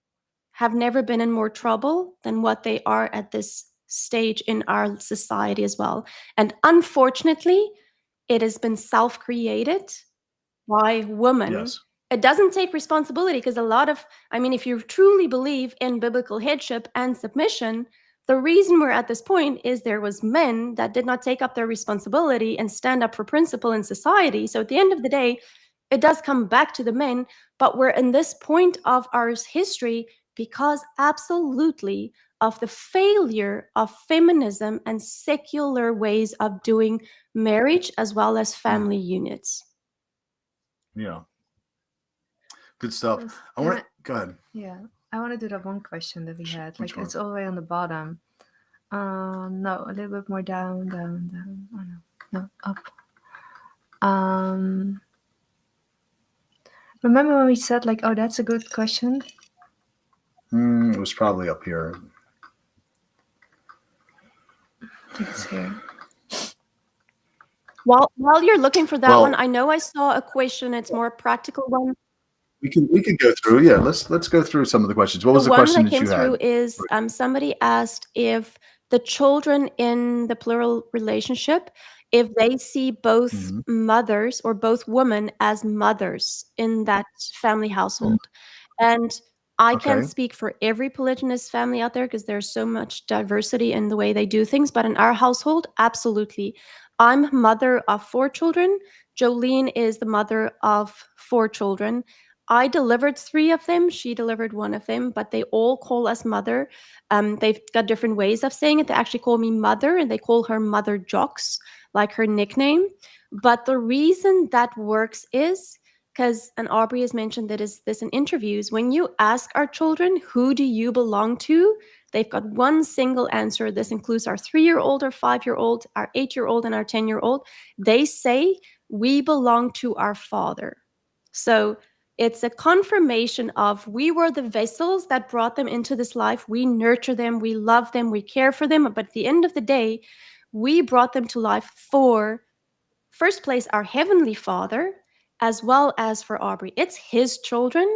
have never been in more trouble than what they are at this stage in our society as well. And unfortunately, it has been self-created by women. Yes. It doesn't take responsibility because if you truly believe in biblical headship and submission, the reason we're at this point is there was men that did not take up their responsibility and stand up for principle in society. So at the end of the day, it does come back to the men, but we're in this point of our history because absolutely of the failure of feminism and secular ways of doing marriage as well as family units. Yeah. Good stuff. Yes. I want to go ahead. Yeah, I want to do that one question that we had. Which Like, one? it's all the way on the bottom. No, a little bit more down. Oh no, up. Remember when we said like, oh, that's a good question? It was probably up here. I think it's here. While you're looking for that Well- one, I know I saw a question. It's more a practical one. We can go through. Yeah, let's go through some of the questions. What was the one question that that came you through had? is somebody asked if the children in the plural relationship, if they see both Mhm. mothers or both women as mothers in that family household. And I can't Okay. speak for every polygynous family out there because there's so much diversity in the way they do things. But in our household, absolutely. I'm mother of 4 children. Jolene is the mother of 4 children. I delivered 3 of them. She delivered 1 of them, but they all call us mother. They've got different ways of saying it. They actually call me mother, and they call her Mother Jocks, like her nickname. But the reason that works is because, and Aubrey has mentioned that is this in interviews, when you ask our children, who do you belong to? They've got one single answer. This includes our 3-year-old, our 5-year-old, our 8-year-old, and our 10-year-old. They say, we belong to our father. So it's a confirmation of we were the vessels that brought them into this life. We nurture them, we love them, we care for them. But at the end of the day, we brought them to life for, first place, our Heavenly Father, as well as for Aubrey. It's his children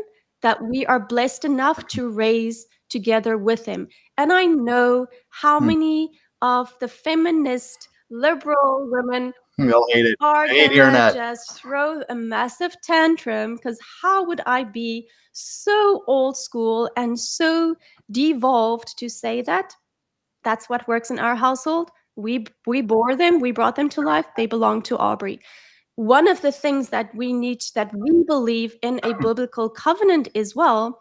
that we are blessed enough to raise together with him. And I know how many of the feminist liberal women They'll hate it. are I hate hearing gonna that. just throw a massive tantrum, because how would I be so old school and so devolved to say that? That's what works in our household. We bore them, we brought them to life, they belong to Aubrey. One of the things that we believe in a biblical covenant as well,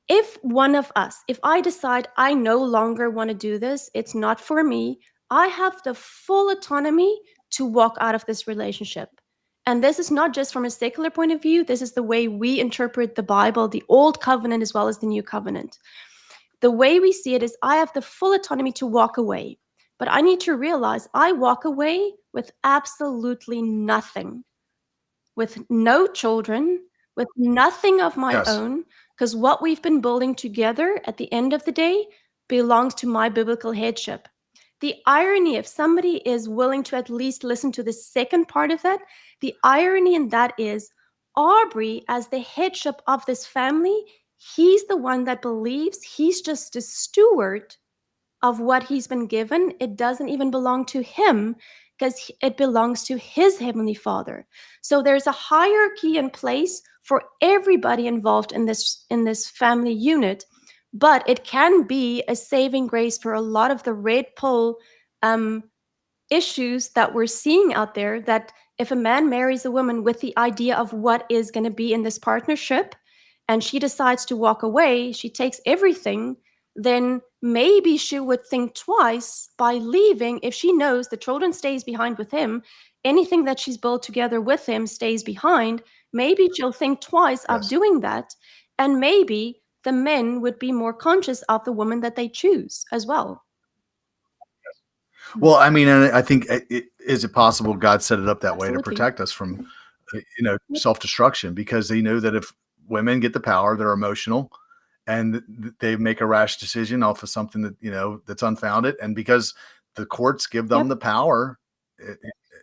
if one of us, if I decide I no longer want to do this, it's not for me, I have the full autonomy to walk out of this relationship. And this is not just from a secular point of view, this is the way we interpret the Bible, the Old Covenant as well as the New Covenant. The way we see it is I have the full autonomy to walk away. But I need to realize I walk away with absolutely nothing, with no children, with nothing of my Yes. own, because what we've been building together at the end of the day belongs to my biblical headship. The irony, if somebody is willing to at least listen to the second part of that, the irony in that is Aubrey, as the headship of this family, he's the one that believes he's just a steward of what he's been given. It doesn't even belong to him because it belongs to his Heavenly Father. So there's a hierarchy in place for everybody involved in this family unit, but it can be a saving grace for a lot of the red pill issues that we're seeing out there, that if a man marries a woman with the idea of what is going to be in this partnership and she decides to walk away, she takes everything, then maybe she would think twice by leaving. If she knows the children stays behind with him, anything that she's built together with him stays behind, maybe she'll think twice of Yes. doing that. And maybe the men would be more conscious of the woman that they choose as well. Well, I mean, and I think is it possible God set it up that way to Absolutely. protect us from, self-destruction, because they knew that if women get the power, they're emotional and they make a rash decision off of something that, that's unfounded. And because the courts give them Yep. the power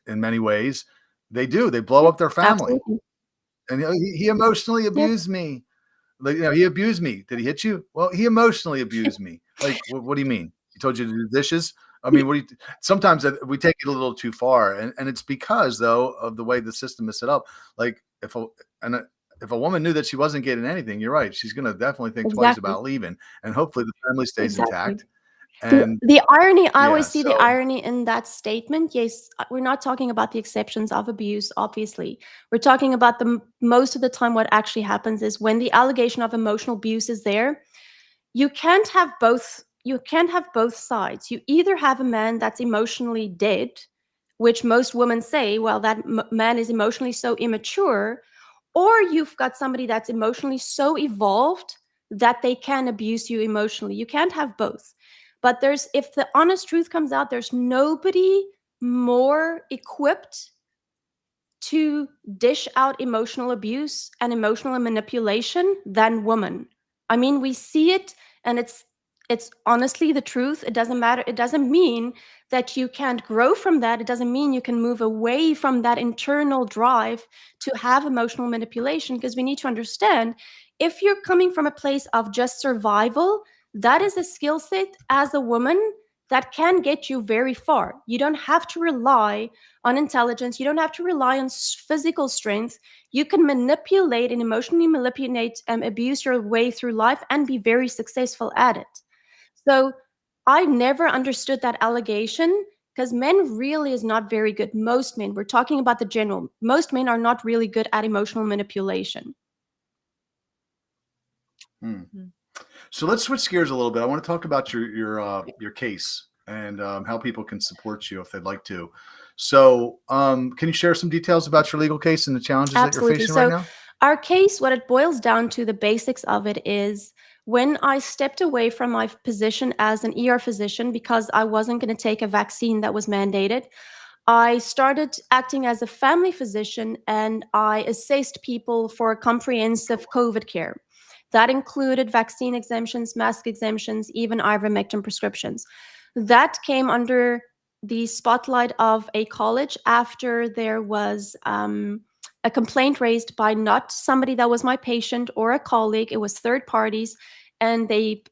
in many ways, they blow up their family. Absolutely. And he emotionally abused me. Like, he abused me. Did he hit you? Well, he emotionally abused me. Like, what do you mean? He told you to do dishes? I mean, sometimes we take it a little too far, and it's because, though, of the way the system is set up. Like, if a woman knew that she wasn't getting anything, you're right, she's going to definitely think twice Exactly. about leaving, and hopefully the family stays Exactly. intact. And The irony, I always yeah, see the so irony in that statement. Yes, we're not talking about the exceptions of abuse, obviously. We're talking about most of the time what actually happens is when the allegation of emotional abuse is there, you can't have both sides. You either have a man that's emotionally dead, which most women say, well, that man is emotionally so immature, or you've got somebody that's emotionally so evolved that they can abuse you emotionally. You can't have both. But if the honest truth comes out, there's nobody more equipped to dish out emotional abuse and emotional manipulation than women. I mean, we see it, and it's honestly the truth. It doesn't matter. It doesn't mean that you can't grow from that. It doesn't mean you can move away from that internal drive to have emotional manipulation, because we need to understand, if you're coming from a place of just survival, that is a skill set as a woman that can get you very far. You don't have to rely on intelligence. You don't have to rely on physical strength. You can manipulate and emotionally manipulate and abuse your way through life and be very successful at it. So I never understood that allegation, because men really is not very good. Most men, we're talking about the general, most men are not really good at emotional manipulation. So let's switch gears a little bit. I want to talk about your case and how people can support you if they'd like to. So can you share some details about your legal case and the challenges Absolutely. that you're facing So right now? our case, what it boils down to, the basics of it is, when I stepped away from my position as an ER physician because I wasn't going to take a vaccine that was mandated, I started acting as a family physician, and I assessed people for comprehensive COVID care. That included vaccine exemptions, mask exemptions, even ivermectin prescriptions. That came under the spotlight of a college after there was a complaint raised by not somebody that was my patient or a colleague. It was third parties, and they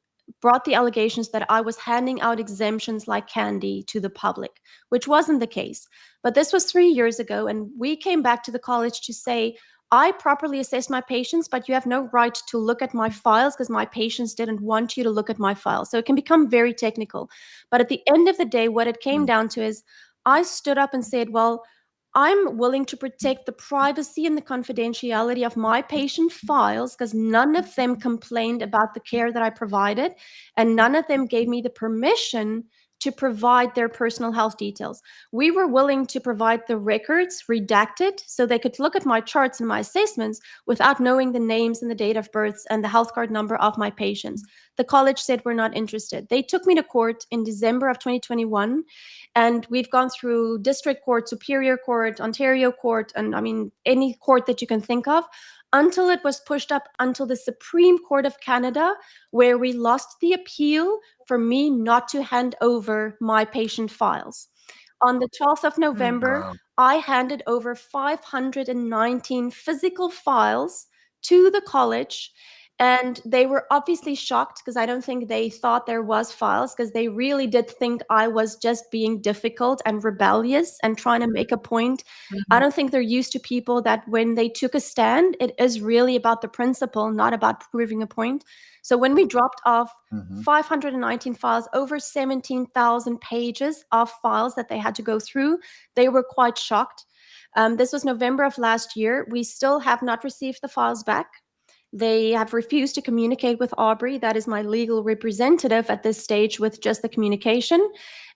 brought the allegations that I was handing out exemptions like candy to the public, which wasn't the case. But this was 3 years ago, and we came back to the college to say, I properly assessed my patients, but you have no right to look at my files because my patients didn't want you to look at my files. So it can become very technical. But at the end of the day, what it came down to is I stood up and said, well, I'm willing to protect the privacy and the confidentiality of my patient files because none of them complained about the care that I provided, and none of them gave me the permission to provide their personal health details. We were willing to provide the records redacted so they could look at my charts and my assessments without knowing the names and the date of births and the health card number of my patients. The college said we're not interested. They took me to court in December of 2021, and we've gone through district court, superior court, Ontario court, and I mean, any court that you can think of, until it was pushed up until the Supreme Court of Canada, where we lost the appeal for me not to hand over my patient files. On the 12th of November, Wow. I handed over 519 physical files to the college, and they were obviously shocked because I don't think they thought there was files, because they really did think I was just being difficult and rebellious and trying to make a point. I don't think they're used to people that when they took a stand, it is really about the principle, not about proving a point. So when we dropped off 519 files, over 17,000 pages of files that they had to go through, they were quite shocked. This was November of last year. We still have not received the files back. They have refused to communicate with Aubrey, that is my legal representative at this stage, with just the communication.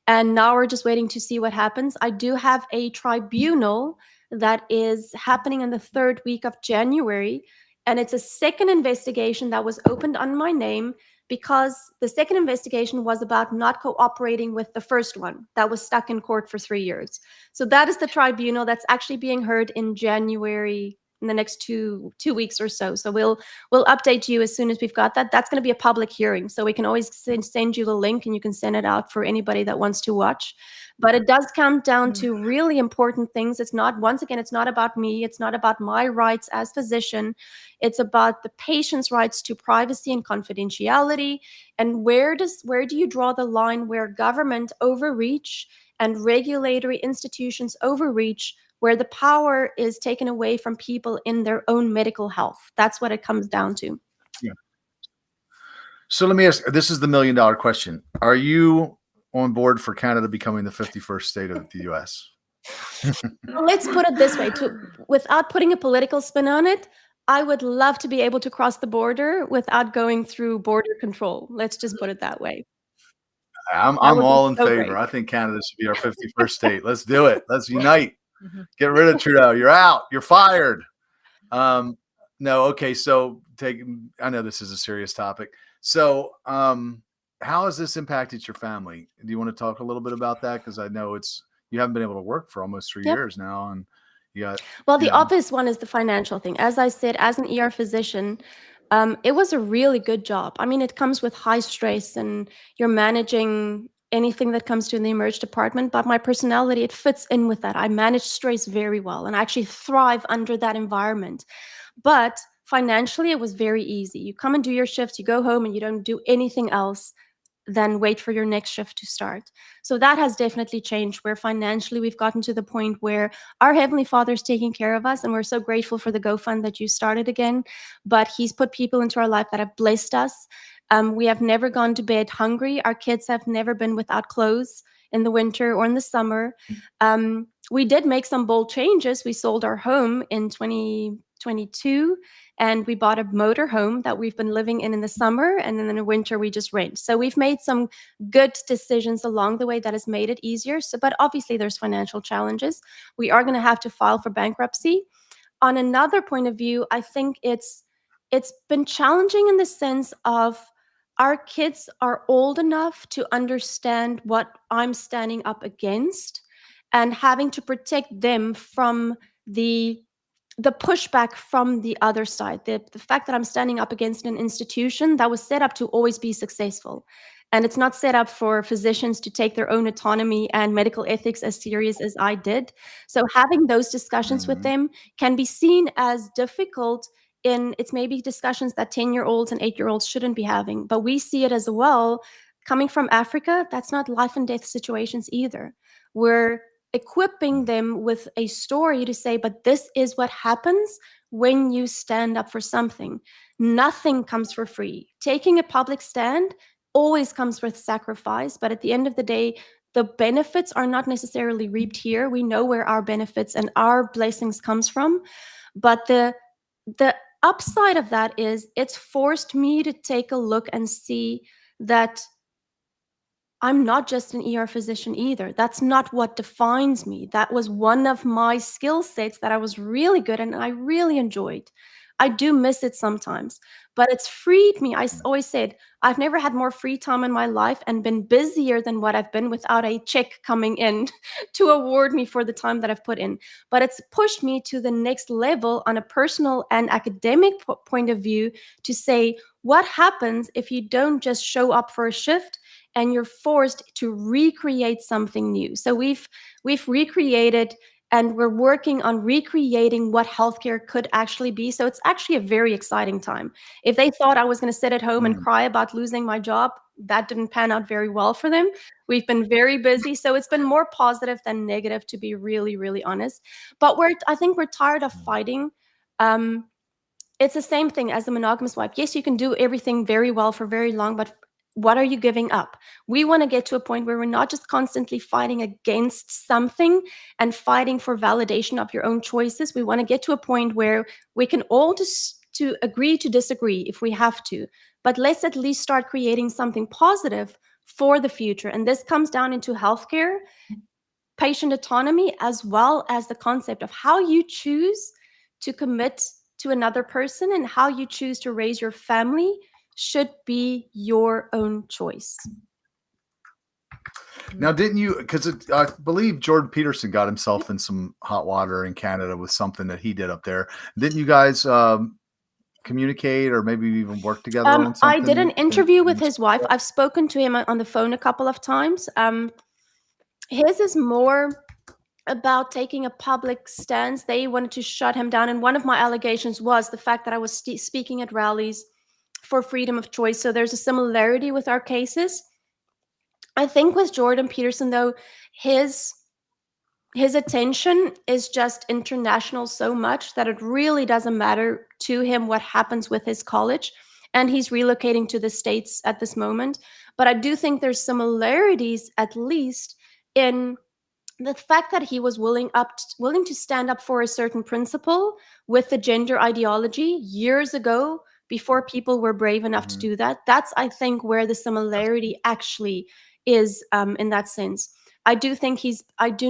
And now we're just waiting to see what happens. I do have a tribunal that is happening in the third week of January. And it's a second investigation that was opened on my name because the second investigation was about not cooperating with the first one that was stuck in court for 3 years. So that is the tribunal that's actually being heard in January, in the next two weeks or so. So we'll update you as soon as we've got that. That's going to be a public hearing, so we can always send you the link and you can send it out for anybody that wants to watch. But it does come down to really important things. It's not, once again, it's not about me. It's not about my rights as physician. It's about the patient's rights to privacy and confidentiality. And where do you draw the line where government overreach and regulatory institutions overreach, where the power is taken away from people in their own medical health? That's what it comes down to. Yeah. So let me ask, this is the $1 million question. Are you on board for Canada becoming the 51st state of the US? Let's put it this way, without putting a political spin on it, I would love to be able to cross the border without going through border control. Let's just put it that way. I'm That would be all in so favor. great. I think Canada should be our 51st state. Let's do it. Let's unite. Get rid of Trudeau. You're out. You're fired. No, okay. So I know this is a serious topic. So how has this impacted your family? Do you want to talk a little bit about that? Because I know you haven't been able to work for almost 3 years now, and you got. Well, the obvious one is the financial thing. As I said, as an ER physician, it was a really good job. I mean, it comes with high stress and you're managing anything that comes to in the emerge department, but my personality, it fits in with that. I manage stress very well and I actually thrive under that environment. But financially, it was very easy. You come and do your shifts, you go home and you don't do anything else than wait for your next shift to start. So that has definitely changed, where financially we've gotten to the point where our Heavenly Father is taking care of us, and we're so grateful for the GoFund that you started again. But He's put people into our life that have blessed us. We have never gone to bed hungry. Our kids have never been without clothes in the winter or in the summer. We did make some bold changes. We sold our home in 2022 and we bought a motor home that we've been living in the summer, and then in the winter we just rent. So we've made some good decisions along the way that has made it easier. So, but obviously there's financial challenges. We are going to have to file for bankruptcy. On another point of view, I think it's been challenging in the sense of our kids are old enough to understand what I'm standing up against, and having to protect them from the pushback from the other side, the fact that I'm standing up against an institution that was set up to always be successful. And it's not set up for physicians to take their own autonomy and medical ethics as serious as I did. So having those discussions with them can be seen as difficult. It's maybe discussions that 10-year-olds and 8-year-olds shouldn't be having, but we see it as well. Coming from Africa, that's not life and death situations either. We're equipping them with a story to say, but this is what happens when you stand up for something. Nothing comes for free. Taking a public stand always comes with sacrifice, but at the end of the day, the benefits are not necessarily reaped here. We know where our benefits and our blessings comes from, but the upside of that is it's forced me to take a look and see that I'm not just an ER physician either. That's not what defines me. That was one of my skill sets that I was really good at and I really enjoyed. I do miss it sometimes, but it's freed me. I always said, I've never had more free time in my life and been busier than what I've been without a check coming in to award me for the time that I've put in. But it's pushed me to the next level on a personal and academic point of view to say, what happens if you don't just show up for a shift and you're forced to recreate something new? So we've recreated, and we're working on recreating what healthcare could actually be. So it's actually a very exciting time. If they thought I was going to sit at home and cry about losing my job, that didn't pan out very well for them. We've been very busy. So it's been more positive than negative, to be really, really honest. But I think we're tired of fighting. It's the same thing as a monogamous wife. Yes, you can do everything very well for very long, but what are you giving up? We want to get to a point where we're not just constantly fighting against something and fighting for validation of your own choices. We want to get to a point where we can all just to agree to disagree if we have to, but let's at least start creating something positive for the future. And this comes down into healthcare, patient autonomy, as well as the concept of how you choose to commit to another person and how you choose to raise your family should be your own choice. Now, didn't you, because I believe Jordan Peterson got himself in some hot water in Canada with something that he did up there. Didn't you guys communicate or maybe even work together on something? I did an interview with his wife. I've spoken to him on the phone a couple of times. His is more about taking a public stance. They wanted to shut him down. And one of my allegations was the fact that I was speaking at rallies for freedom of choice. So there's a similarity with our cases. I think with Jordan Peterson, though, his attention is just international so much that it really doesn't matter to him what happens with his college. And he's relocating to the States at this moment. But I do think there's similarities, at least, in the fact that he was willing to stand up for a certain principle with the gender ideology years ago, before people were brave enough to do that. That's, I think, where the similarity actually is, in that sense. I do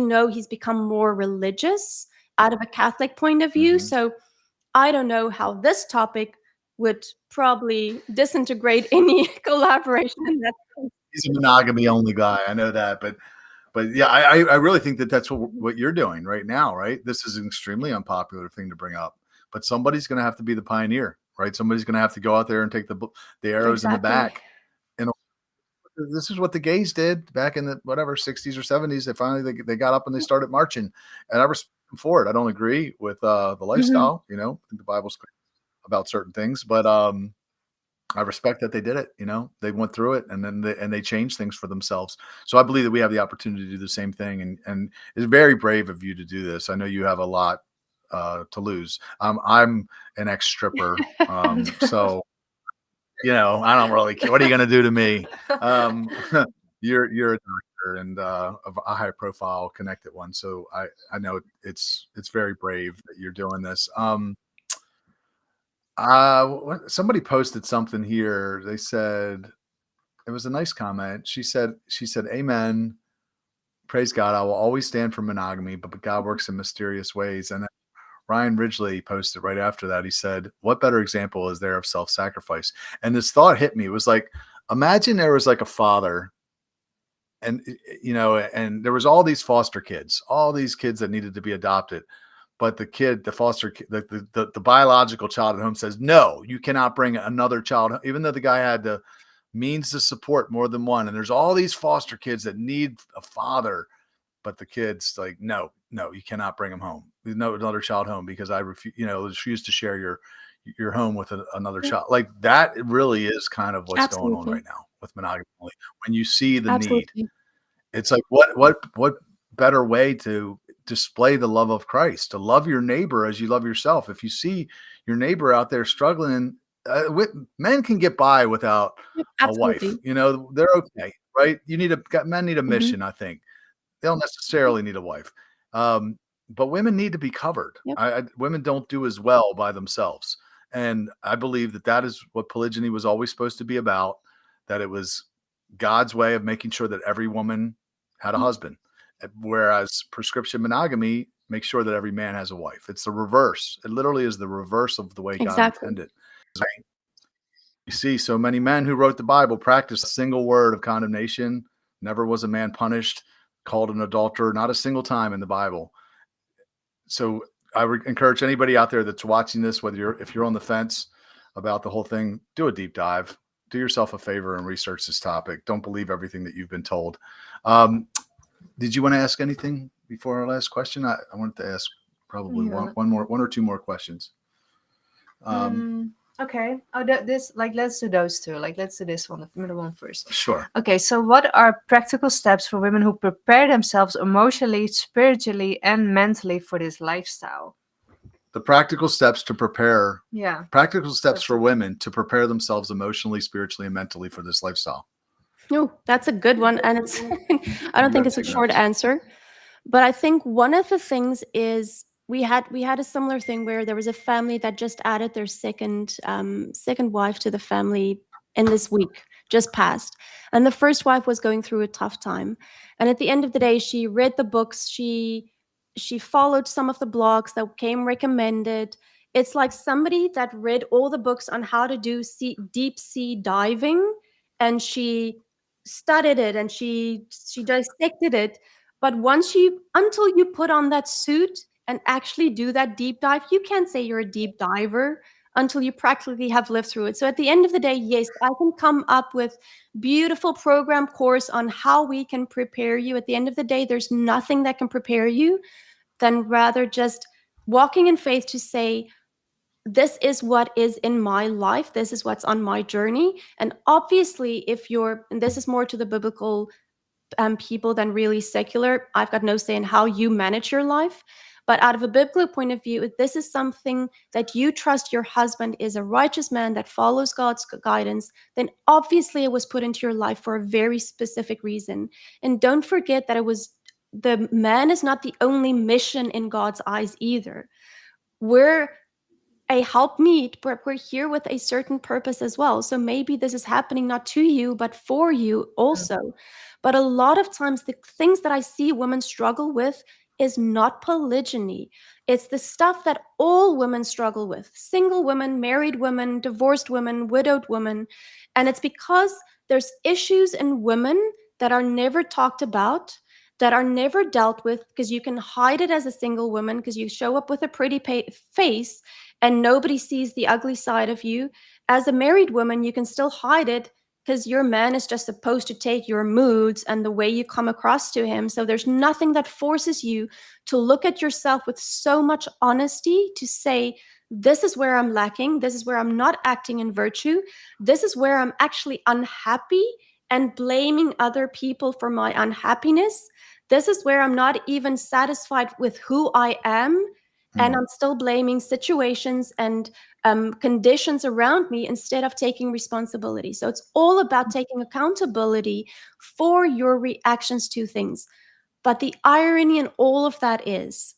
know he's become more religious out of a Catholic point of view. So I don't know how this topic would probably disintegrate any collaboration in that sense. He's a monogamy-only guy. I know that, but yeah, I really think that that's what you're doing right now, right? This is an extremely unpopular thing to bring up, but somebody's going to have to be the pioneer, right? Somebody's going to have to go out there and take the arrows in the back. And this is what the gays did back in the 60s or 70s. They finally they got up and they started marching, and I respect them for it. I don't agree with the lifestyle. I think the Bible's clear about certain things, but I respect that they did it. They went through it, and then they changed things for themselves. So I believe that we have the opportunity to do the same thing, and it's very brave of you to do this. I know you have a lot to lose. I'm an ex-stripper, so I don't really care. What are you going to do to me? You're a doctor and a high-profile connected one, so I know it's very brave that you're doing this. Somebody posted something here. They said it was a nice comment. She said, "Amen. Praise God. I will always stand for monogamy, but God works in mysterious ways." And then Ryan Ridgely posted right after that. He said, "What better example is there of self-sacrifice?" And this thought hit me. It was like, imagine there was like a father, and and there was all these foster kids, all these kids that needed to be adopted. But the foster kid, the biological child at home says, "No, you cannot bring another child," even though the guy had means to support more than one. And there's all these foster kids that need a father, but the kids like, no, you cannot bring them home. No, another child home because I refuse to share your home with another child. Like that really is kind of what's going on Absolutely. right now with monogamy only. When you see the need, Absolutely. it's like, what better way to display the love of Christ, to love your neighbor as you love yourself. If you see your neighbor out there struggling, men can get by without Yep, a wife. absolutely. They're okay, right? Men need a Mhm. mission, I think. They don't necessarily need a wife. But women need to be covered. Yep. Women don't do as well by themselves. And I believe that is what polygyny was always supposed to be about, that it was God's way of making sure that every woman had a husband. Whereas prescription monogamy makes sure that every man has a wife. It's the reverse. It literally is the reverse of the way God Exactly. intended. You see so many men who wrote the Bible practiced a single word of condemnation. Never was a man punished, called an adulterer, not a single time in the Bible. So I would encourage anybody out there that's watching this, if you're on the fence about the whole thing, do a deep dive. Do yourself a favor and research this topic. Don't believe everything that you've been told. Did you want to ask anything before our last question? I wanted to ask probably one or two more questions. Okay. Let's do those two. Let's do this one, the middle one first. Sure. Okay. So what are practical steps for women who prepare themselves emotionally, spiritually, and mentally for this lifestyle? The practical steps to prepare. Yeah. Practical steps for women to prepare themselves emotionally, spiritually, and mentally for this lifestyle. No, that's a good one. And it's, I don't think it's a short answer, but I think one of the things is we had a similar thing where there was a family that just added their second wife to the family in this week, just passed. And the first wife was going through a tough time. And at the end of the day, she read the books, she followed some of the blogs that came recommended. It's like somebody that read all the books on how to do deep sea diving, and she studied it and she dissected it. But until you put on that suit and actually do that deep dive, you can't say you're a deep diver until you practically have lived through it. So at the end of the day, yes, I can come up with beautiful program course on how we can prepare you. At the end of the day, there's nothing that can prepare you than rather just walking in faith to say, this is what is in my life. This is what's on my journey. And obviously, and this is more to the biblical people than really secular, I've got no say in how you manage your life. But out of a biblical point of view, if this is something that you trust your husband is a righteous man that follows God's guidance, then obviously it was put into your life for a very specific reason. And don't forget that the man is not the only mission in God's eyes either. We're a helpmeet, but we're here with a certain purpose as well. So maybe this is happening not to you, but for you also. But a lot of times, the things that I see women struggle with is not polygyny. It's the stuff that all women struggle with: single women, married women, divorced women, widowed women. And it's because there's issues in women that are never talked about, that are never dealt with, because you can hide it as a single woman because you show up with a pretty face and nobody sees the ugly side of you. As a married woman, you can still hide it because your man is just supposed to take your moods and the way you come across to him. So there's nothing that forces you to look at yourself with so much honesty to say, this is where I'm lacking. This is where I'm not acting in virtue. This is where I'm actually unhappy and blaming other people for my unhappiness. This is where I'm not even satisfied with who I am, and I'm still blaming situations and conditions around me instead of taking responsibility. So it's all about taking accountability for your reactions to things. But the irony in all of that is,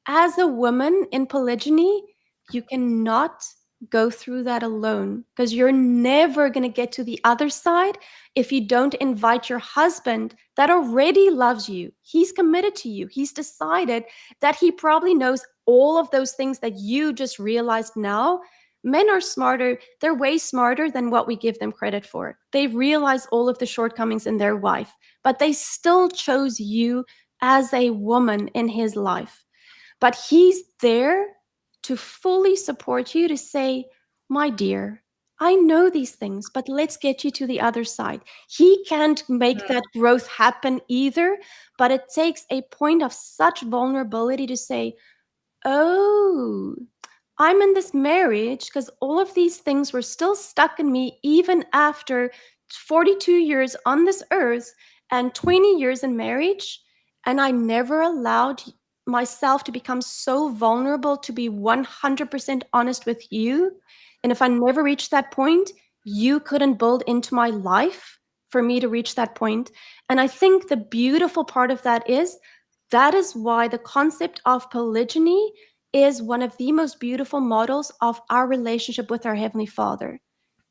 as a woman in polygyny, you cannot go through that alone, because you're never going to get to the other side if you don't invite your husband that already loves you. He's committed to you. He's decided that he probably knows all of those things that you just realized now. Men are smarter. They're way smarter than what we give them credit for. They realize all of the shortcomings in their wife, but they still chose you as a woman in his life. But he's there to fully support you, to say, my dear, I know these things, but let's get you to the other side. He can't make that growth happen either, but it takes a point of such vulnerability to say, oh, I'm in this marriage because all of these things were still stuck in me even after 42 years on this earth and 20 years in marriage. And I never allowed myself to become so vulnerable to be 100% honest with you. And if I never reached that point, you couldn't build into my life for me to reach that point. And I think the beautiful part of that is why the concept of polygyny is one of the most beautiful models of our relationship with our Heavenly Father.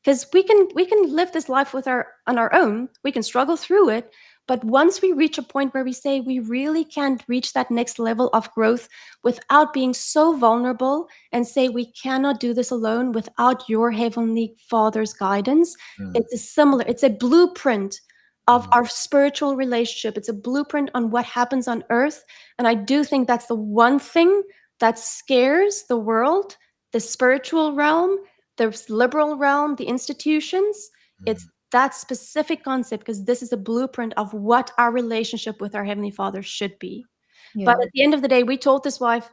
Because we can live this life on our own, we can struggle through it, but once we reach a point where we say we really can't reach that next level of growth without being so vulnerable and say we cannot do this alone without your Heavenly Father's guidance, it's a blueprint of our spiritual relationship. It's a blueprint on what happens on earth. And I do think that's the one thing that scares the world, the spiritual realm, the liberal realm, the institutions. It's that specific concept, because this is a blueprint of what our relationship with our Heavenly Father should be. But at the end of the day, we told this wife,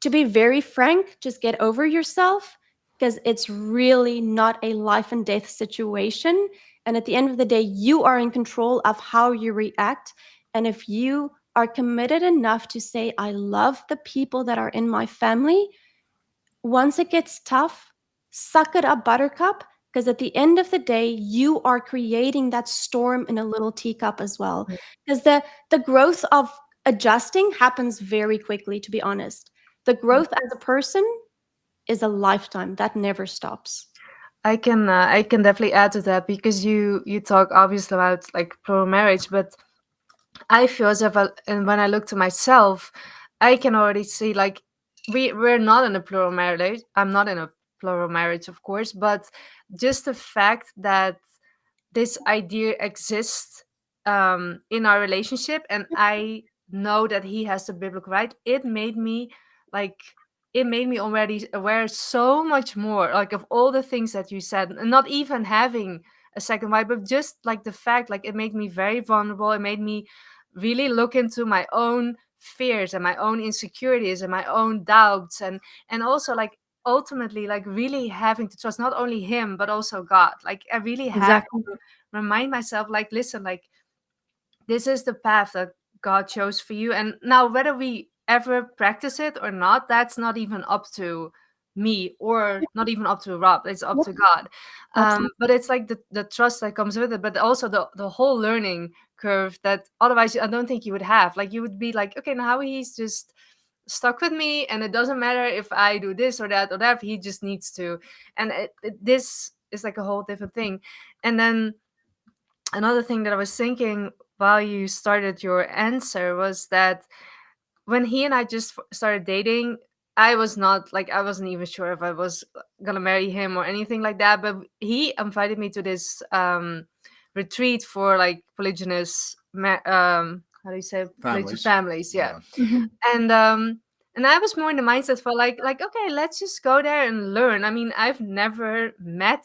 to be very frank, just get over yourself, because it's really not a life and death situation. And at the end of the day, you are in control of how you react. And if you are committed enough to say, I love the people that are in my family, once it gets tough, suck it up, buttercup, because at the end of the day, you are creating that storm in a little teacup as well. Because the growth of adjusting happens very quickly, to be honest. The growth as a person is a lifetime. That never stops. I can definitely add to that, because you talk obviously about like plural marriage, but I feel as if and when I look to myself, I can already see like we're not in a plural marriage. I'm not in a plural marriage, of course, but just the fact that this idea exists in our relationship, and I know that he has the biblical right, like it made me already aware so much more, like, of all the things that you said, and not even having a second wife, but just like the fact, like, it made me very vulnerable. It made me really look into my own fears and my own insecurities and my own doubts, and also like ultimately like really having to trust not only him but also God. Like, I really had Exactly. to remind myself, like, listen, like, this is the path that God chose for you. And now, whether we ever practice it or not, that's not even up to me, or not even up to Rob. It's up Yep. to God. Absolutely. But it's like the trust that comes with it, but also the whole learning curve that otherwise I don't think you would have. Like, you would be like, okay, now he's just stuck with me, and it doesn't matter if I do this or that or that. He just needs to. And this is like a whole different thing. And then another thing that I was thinking while you started your answer was that when he and I just started dating, I wasn't even sure if I was gonna marry him or anything like that. But he invited me to this retreat for like polygynous, how do you say, polygynous families, yeah. Mhm. And I was more in the mindset for like okay, let's just go there and learn. I mean, I've never met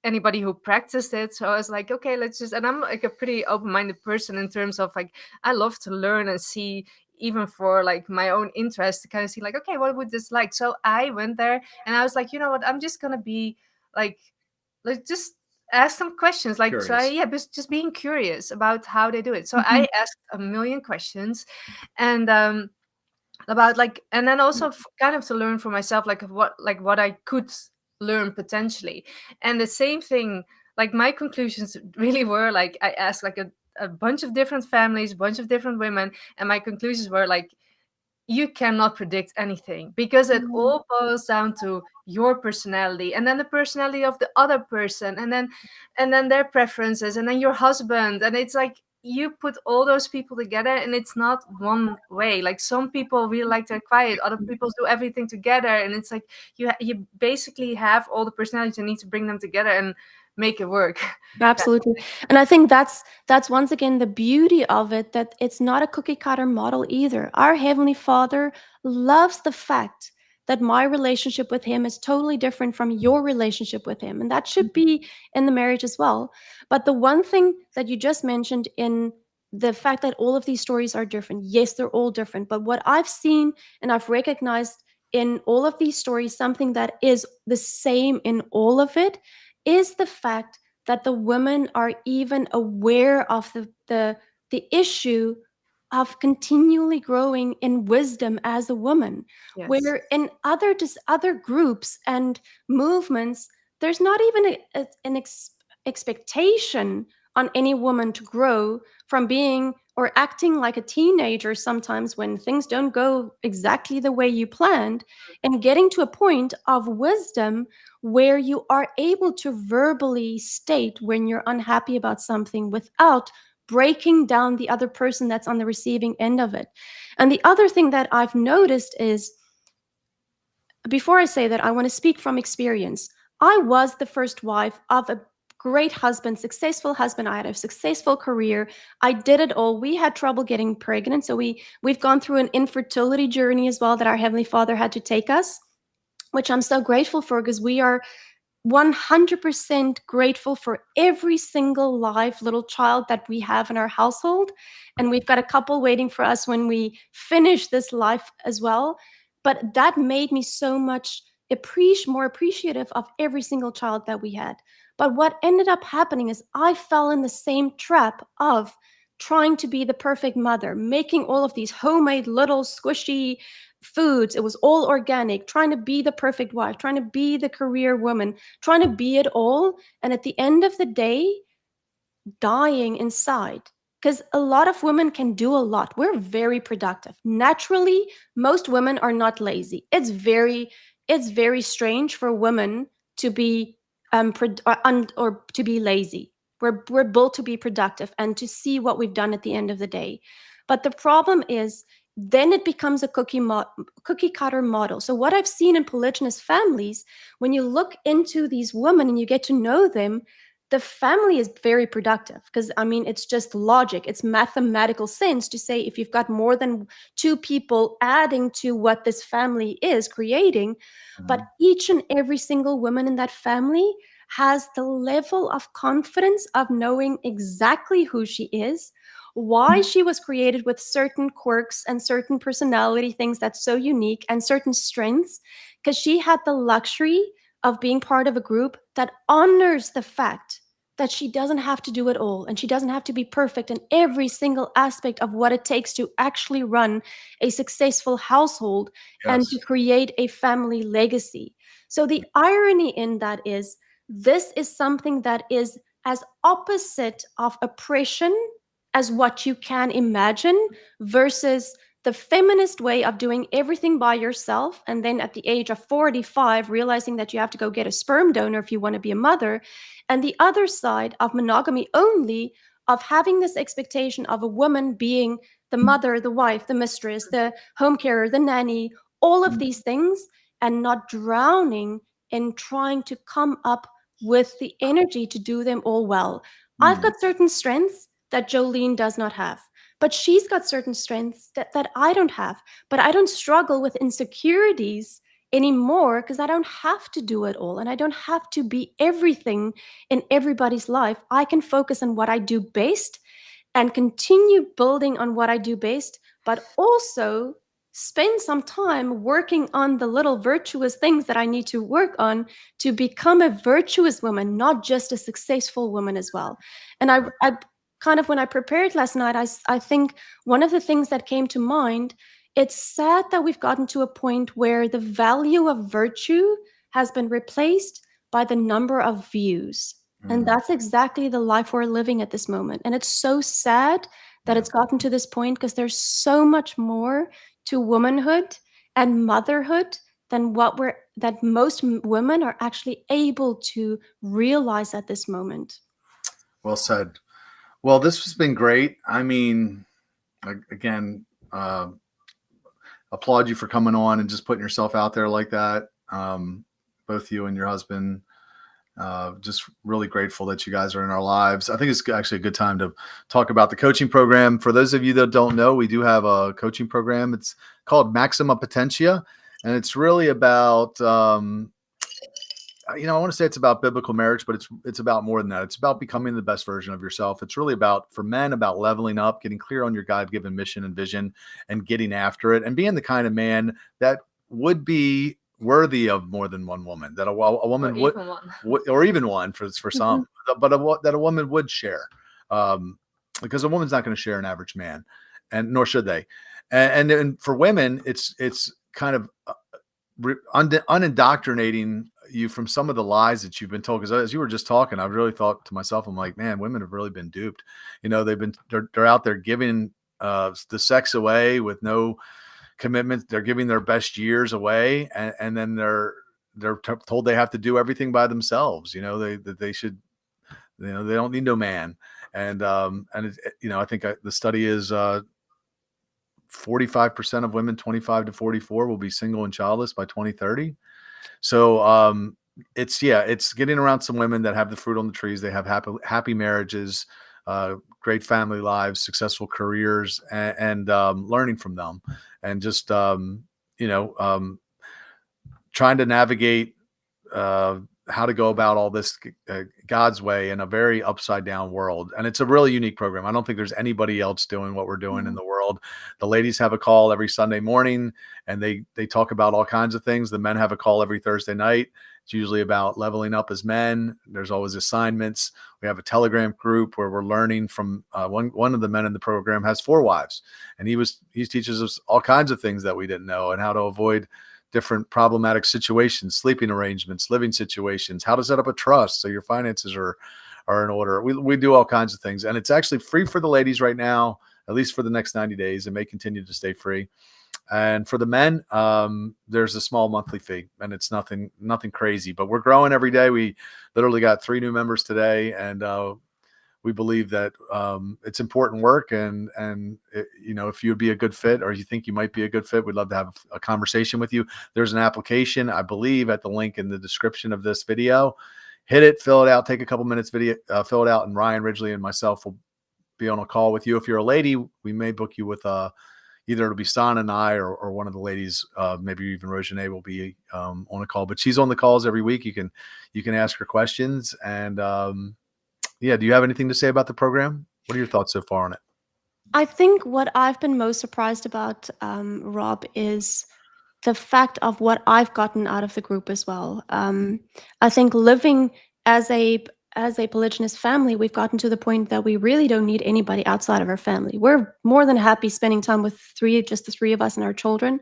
anybody who practiced it, so I was like, okay, let's just. And I'm like a pretty open-minded person in terms of like, I love to learn and see, even for like my own interest, to kind of see like, okay, what would this like. So I went there and I was like, you know what, I'm just gonna be like just ask some questions, like try, Curious. yeah, just being curious about how they do it. So Mhm. I asked a million questions, and about like, and then also kind of to learn for myself, like what I could learn potentially. And the same thing, like my conclusions really were like, I asked like a bunch of different families, a bunch of different women, and my conclusions were like, you cannot predict anything, because it Mhm. all boils down to your personality, and then the personality of the other person, and then their preferences, and then your husband. And it's like, you put all those people together, and it's not one way. Like, some people really like their quiet, other people do everything together, and it's like you basically have all the personalities, you need to bring them together and make it work. Absolutely. And I think that's once again the beauty of it, that it's not a cookie cutter model either. Our Heavenly Father loves the fact that my relationship with him is totally different from your relationship with him. And that should be in the marriage as well. But the one thing that you just mentioned in the fact that all of these stories are different, yes, they're all different. But what I've seen and I've recognized in all of these stories, something that is the same in all of it, is the fact that the women are even aware of the issue of continually growing in wisdom as a woman. Yes. Where in other groups and movements, there's not even an expectation on any woman to grow from being or acting like a teenager sometimes when things don't go exactly the way you planned, and getting to a point of wisdom where you are able to verbally state when you're unhappy about something without breaking down the other person that's on the receiving end of it. And the other thing that I've noticed is, before I say that, I want to speak from experience. I was the first wife of a great husband, successful husband. I had a successful career. I did it all. We had trouble getting pregnant. So we've gone through an infertility journey as well that our Heavenly Father had to take us, which I'm so grateful for, because we are 100% grateful for every single live little child that we have in our household. And we've got a couple waiting for us when we finish this life as well. But that made me so much more appreciative of every single child that we had. But what ended up happening is I fell in the same trap of trying to be the perfect mother, making all of these homemade little squishy foods. It was all organic, trying to be the perfect wife, trying to be the career woman, trying to be it all. And at the end of the day, dying inside. Because a lot of women can do a lot. We're very productive. Naturally, most women are not lazy. It's very strange for women to be or to be lazy. We're built to be productive and to see what we've done at the end of the day. But the problem is, then it becomes a cookie cutter model. So what I've seen in polygynous families, when you look into these women and you get to know them, the family is very productive, because I mean, it's just logic. It's mathematical sense to say, if you've got more than two people adding to what this family is creating, but each and every single woman in that family has the level of confidence of knowing exactly who she is, why she was created with certain quirks and certain personality things that's so unique, and certain strengths, because she had the luxury of being part of a group that honors the fact that she doesn't have to do it all, and she doesn't have to be perfect in every single aspect of what it takes to actually run a successful household and to create a family legacy. So the irony in that is, this is something that is as opposite of oppression as what you can imagine, versus the feminist way of doing everything by yourself, and then at the age of 45 realizing that you have to go get a sperm donor if you want to be a mother. And the other side of monogamy only, of having this expectation of a woman being the mother, the wife, the mistress, the home carer, the nanny, all of these things, and not drowning in trying to come up with the energy to do them all well. I've got certain strengths that Jolene does not have, but she's got certain strengths that I don't have. But I don't struggle with insecurities anymore, because I don't have to do it all, and I don't have to be everything in everybody's life. I can focus on what I do best and continue building on what I do best, but also spend some time working on the little virtuous things that I need to work on to become a virtuous woman, not just a successful woman as well. And I kind of, when I prepared last night, I think one of the things that came to mind, it's sad that we've gotten to a point where the value of virtue has been replaced by the number of views. And that's exactly the life we're living at this moment. And it's so sad that it's gotten to this point, because there's so much more to womanhood and motherhood than that most women are actually able to realize at this moment. Well said. Well, this has been great. I mean, again, applaud you for coming on and just putting yourself out there like that. Both you and your husband. Just really grateful that you guys are in our lives. I think it's actually a good time to talk about the coaching program. For those of you that don't know, we do have a coaching program. It's called Maxima Potentia. and it's really about I want to say it's about biblical marriage, but it's about more than that. It's about becoming the best version of yourself. It's really about, for men, about leveling up, getting clear on your God-given mission and vision, and getting after it, and being the kind of man that would be worthy of more than one woman. That a woman or even one for some, but that a woman would share, because a woman's not going to share an average man, and nor should they. And for women, it's kind of unindoctrinating you from some of the lies that you've been told. Because as you were just talking, I really thought to myself, I'm like, man, women have really been duped. They're out there giving the sex away with no commitment. They're giving their best years away, and then they're told they have to do everything by themselves. They should, they don't need no man. And I think the study is 45% of women 25 to 44 will be single and childless by 2030. So it's getting around some women that have the fruit on the trees. They have happy marriages, great family lives, successful careers, and learning from them, and just trying to navigate how to go about all this God's way in a very upside down world. And it's a really unique program. I don't think there's anybody else doing what we're doing in the world. The ladies have a call every Sunday morning, and they talk about all kinds of things. The men have a call every Thursday night. It's usually about leveling up as men. There's always assignments. We have a Telegram group where we're learning from one of the men in the program has 4 wives, and he teaches us all kinds of things that we didn't know, and how to avoid different problematic situations, sleeping arrangements, living situations, how to set up a trust so your finances are in order. We do all kinds of things, and it's actually free for the ladies right now, at least for the next 90 days. It may continue to stay free. And for the men, there's a small monthly fee, and it's nothing crazy, but we're growing every day. We literally got 3 new members today, and we believe that it's important work, and if you'd be a good fit, or you think you might be a good fit, we'd love to have a conversation with you. There's an application, I believe, at the link in the description of this video. Hit it, fill it out, take a couple minutes, fill it out, and Ryan Ridgely and myself will be on a call with you. If you're a lady, we may book you with either it'll be Sana and I, or one of the ladies, maybe even Rochagne will be on a call. But she's on the calls every week. You can ask her questions, and do you have anything to say about the program? What are your thoughts so far on it? I think what I've been most surprised about, Rob, is the fact of what I've gotten out of the group as well. I think living as a polygynous family, we've gotten to the point that we really don't need anybody outside of our family. We're more than happy spending time with just the 3 of us and our children.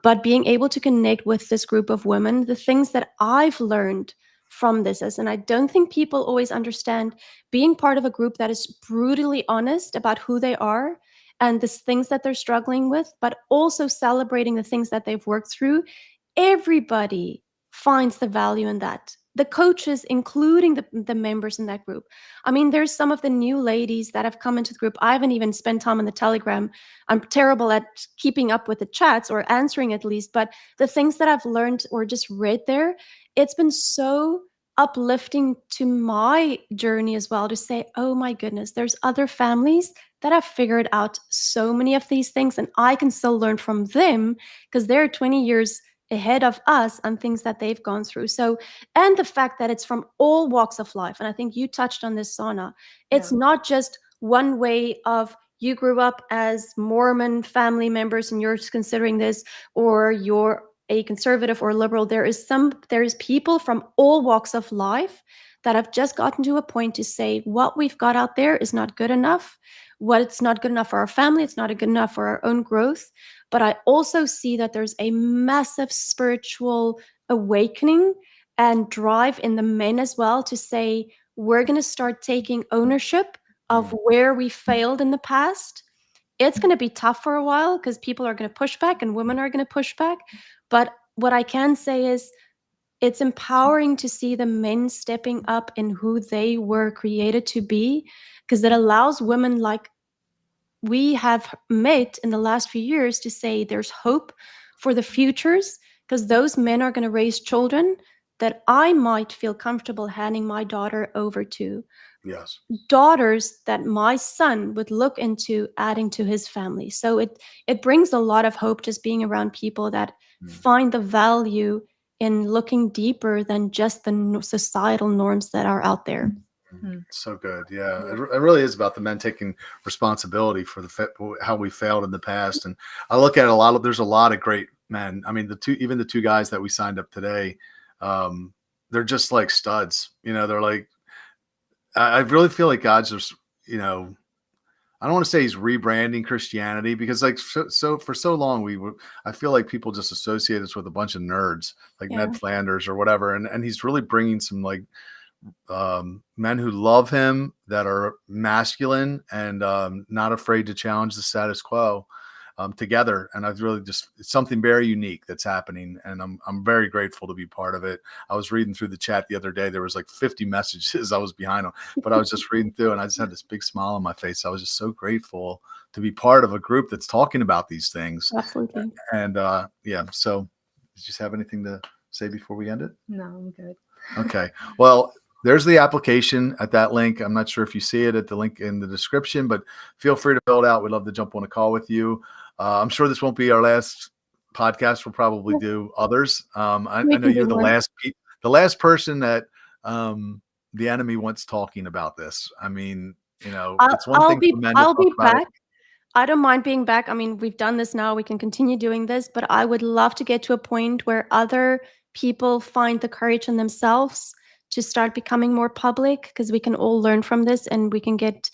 But being able to connect with this group of women, the things that I've learned from this is, and I don't think people always understand, being part of a group that is brutally honest about who they are and the things that they're struggling with, but also celebrating the things that they've worked through. Everybody finds the value in that. The coaches, including the members in that group. I mean, there's some of the new ladies that have come into the group. I haven't even spent time on the Telegram. I'm terrible at keeping up with the chats, or answering at least, but the things that I've learned or just read there, it's been so uplifting to my journey as well, to say, oh my goodness, there's other families that have figured out so many of these things, and I can still learn from them because they're 20 years ahead of us and things that they've gone through. So, and the fact that it's from all walks of life. And I think you touched on this, Sana. It's not just one way of, you grew up as Mormon family members and you're considering this, or you're a conservative or liberal. There is people from all walks of life that have just gotten to a point to say, what we've got out there is not good enough. It's not good enough for our family. It's not good enough for our own growth. But I also see that there's a massive spiritual awakening and drive in the men as well to say, we're going to start taking ownership of where we failed in the past. It's going to be tough for a while because people are going to push back and women are going to push back. But what I can say is, it's empowering to see the men stepping up in who they were created to be, because it allows women like we have met in the last few years to say there's hope for the futures, because those men are going to raise children that I might feel comfortable handing my daughter over to. Yes. daughters that my son would look into adding to his family. So it brings a lot of hope just being around people that find the value in looking deeper than just the societal norms that are out there. So good. Yeah. It really is about the men taking responsibility for how we failed in the past. And I look at there's a lot of great men. I mean, even the two guys that we signed up today, they're just like studs. They're like, I really feel like God's just, I don't want to say he's rebranding Christianity, because like so for so long I feel like people just associate us with a bunch of nerds like Yeah. Ned Flanders or whatever, and he's really bringing some like men who love him, that are masculine and not afraid to challenge the status quo together. And I've really it's something very unique that's happening, and I'm very grateful to be part of it. I was reading through the chat the other day. There was like 50 messages. I was behind them, but I was just reading through, and I just had this big smile on my face. I was just so grateful to be part of a group that's talking about these things. Absolutely. And yeah. So, did you just have anything to say before we end it? No, I'm good. Okay. Well, there's the application at that link. I'm not sure if you see it at the link in the description, but feel free to fill it out. We'd love to jump on a call with you. I'm sure this won't be our last podcast. We'll probably do others. I know you're the last person that the enemy wants talking about this. I mean, it's one thing for men to talk about back. I don't mind being back. I mean, we've done this now. We can continue doing this, but I would love to get to a point where other people find the courage in themselves to start becoming more public, because we can all learn from this, and we can get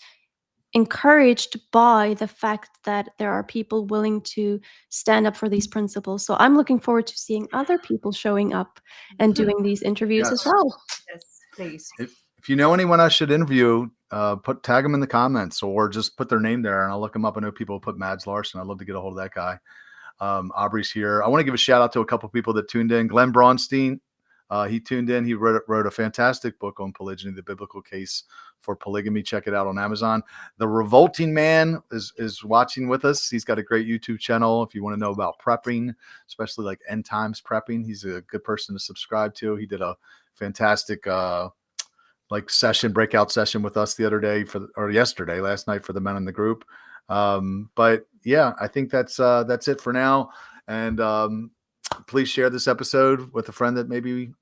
encouraged by the fact that there are people willing to stand up for these principles. So I'm looking forward to seeing other people showing up and doing these interviews as well. Yes, please. If you know anyone I should interview, tag them in the comments, or just put their name there and I'll look them up. I know people put Mads Larson. I'd love to get a hold of that guy. Aubrey's here. I want to give a shout out to a couple people that tuned in. Glenn Braunstein, he tuned in. He wrote a fantastic book on polygyny, The Biblical Case for Polygamy. Check it out on Amazon. The Revolting Man is watching with us. He's got a great YouTube channel. If you want to know about prepping, especially like end times prepping, he's a good person to subscribe to. He did a fantastic breakout session with us the other day last night for the men in the group. But yeah, I think that's it for now. And please share this episode with a friend that maybe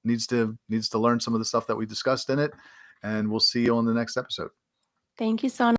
needs to learn some of the stuff that we discussed in it. And we'll see you on the next episode. Thank you, Sana.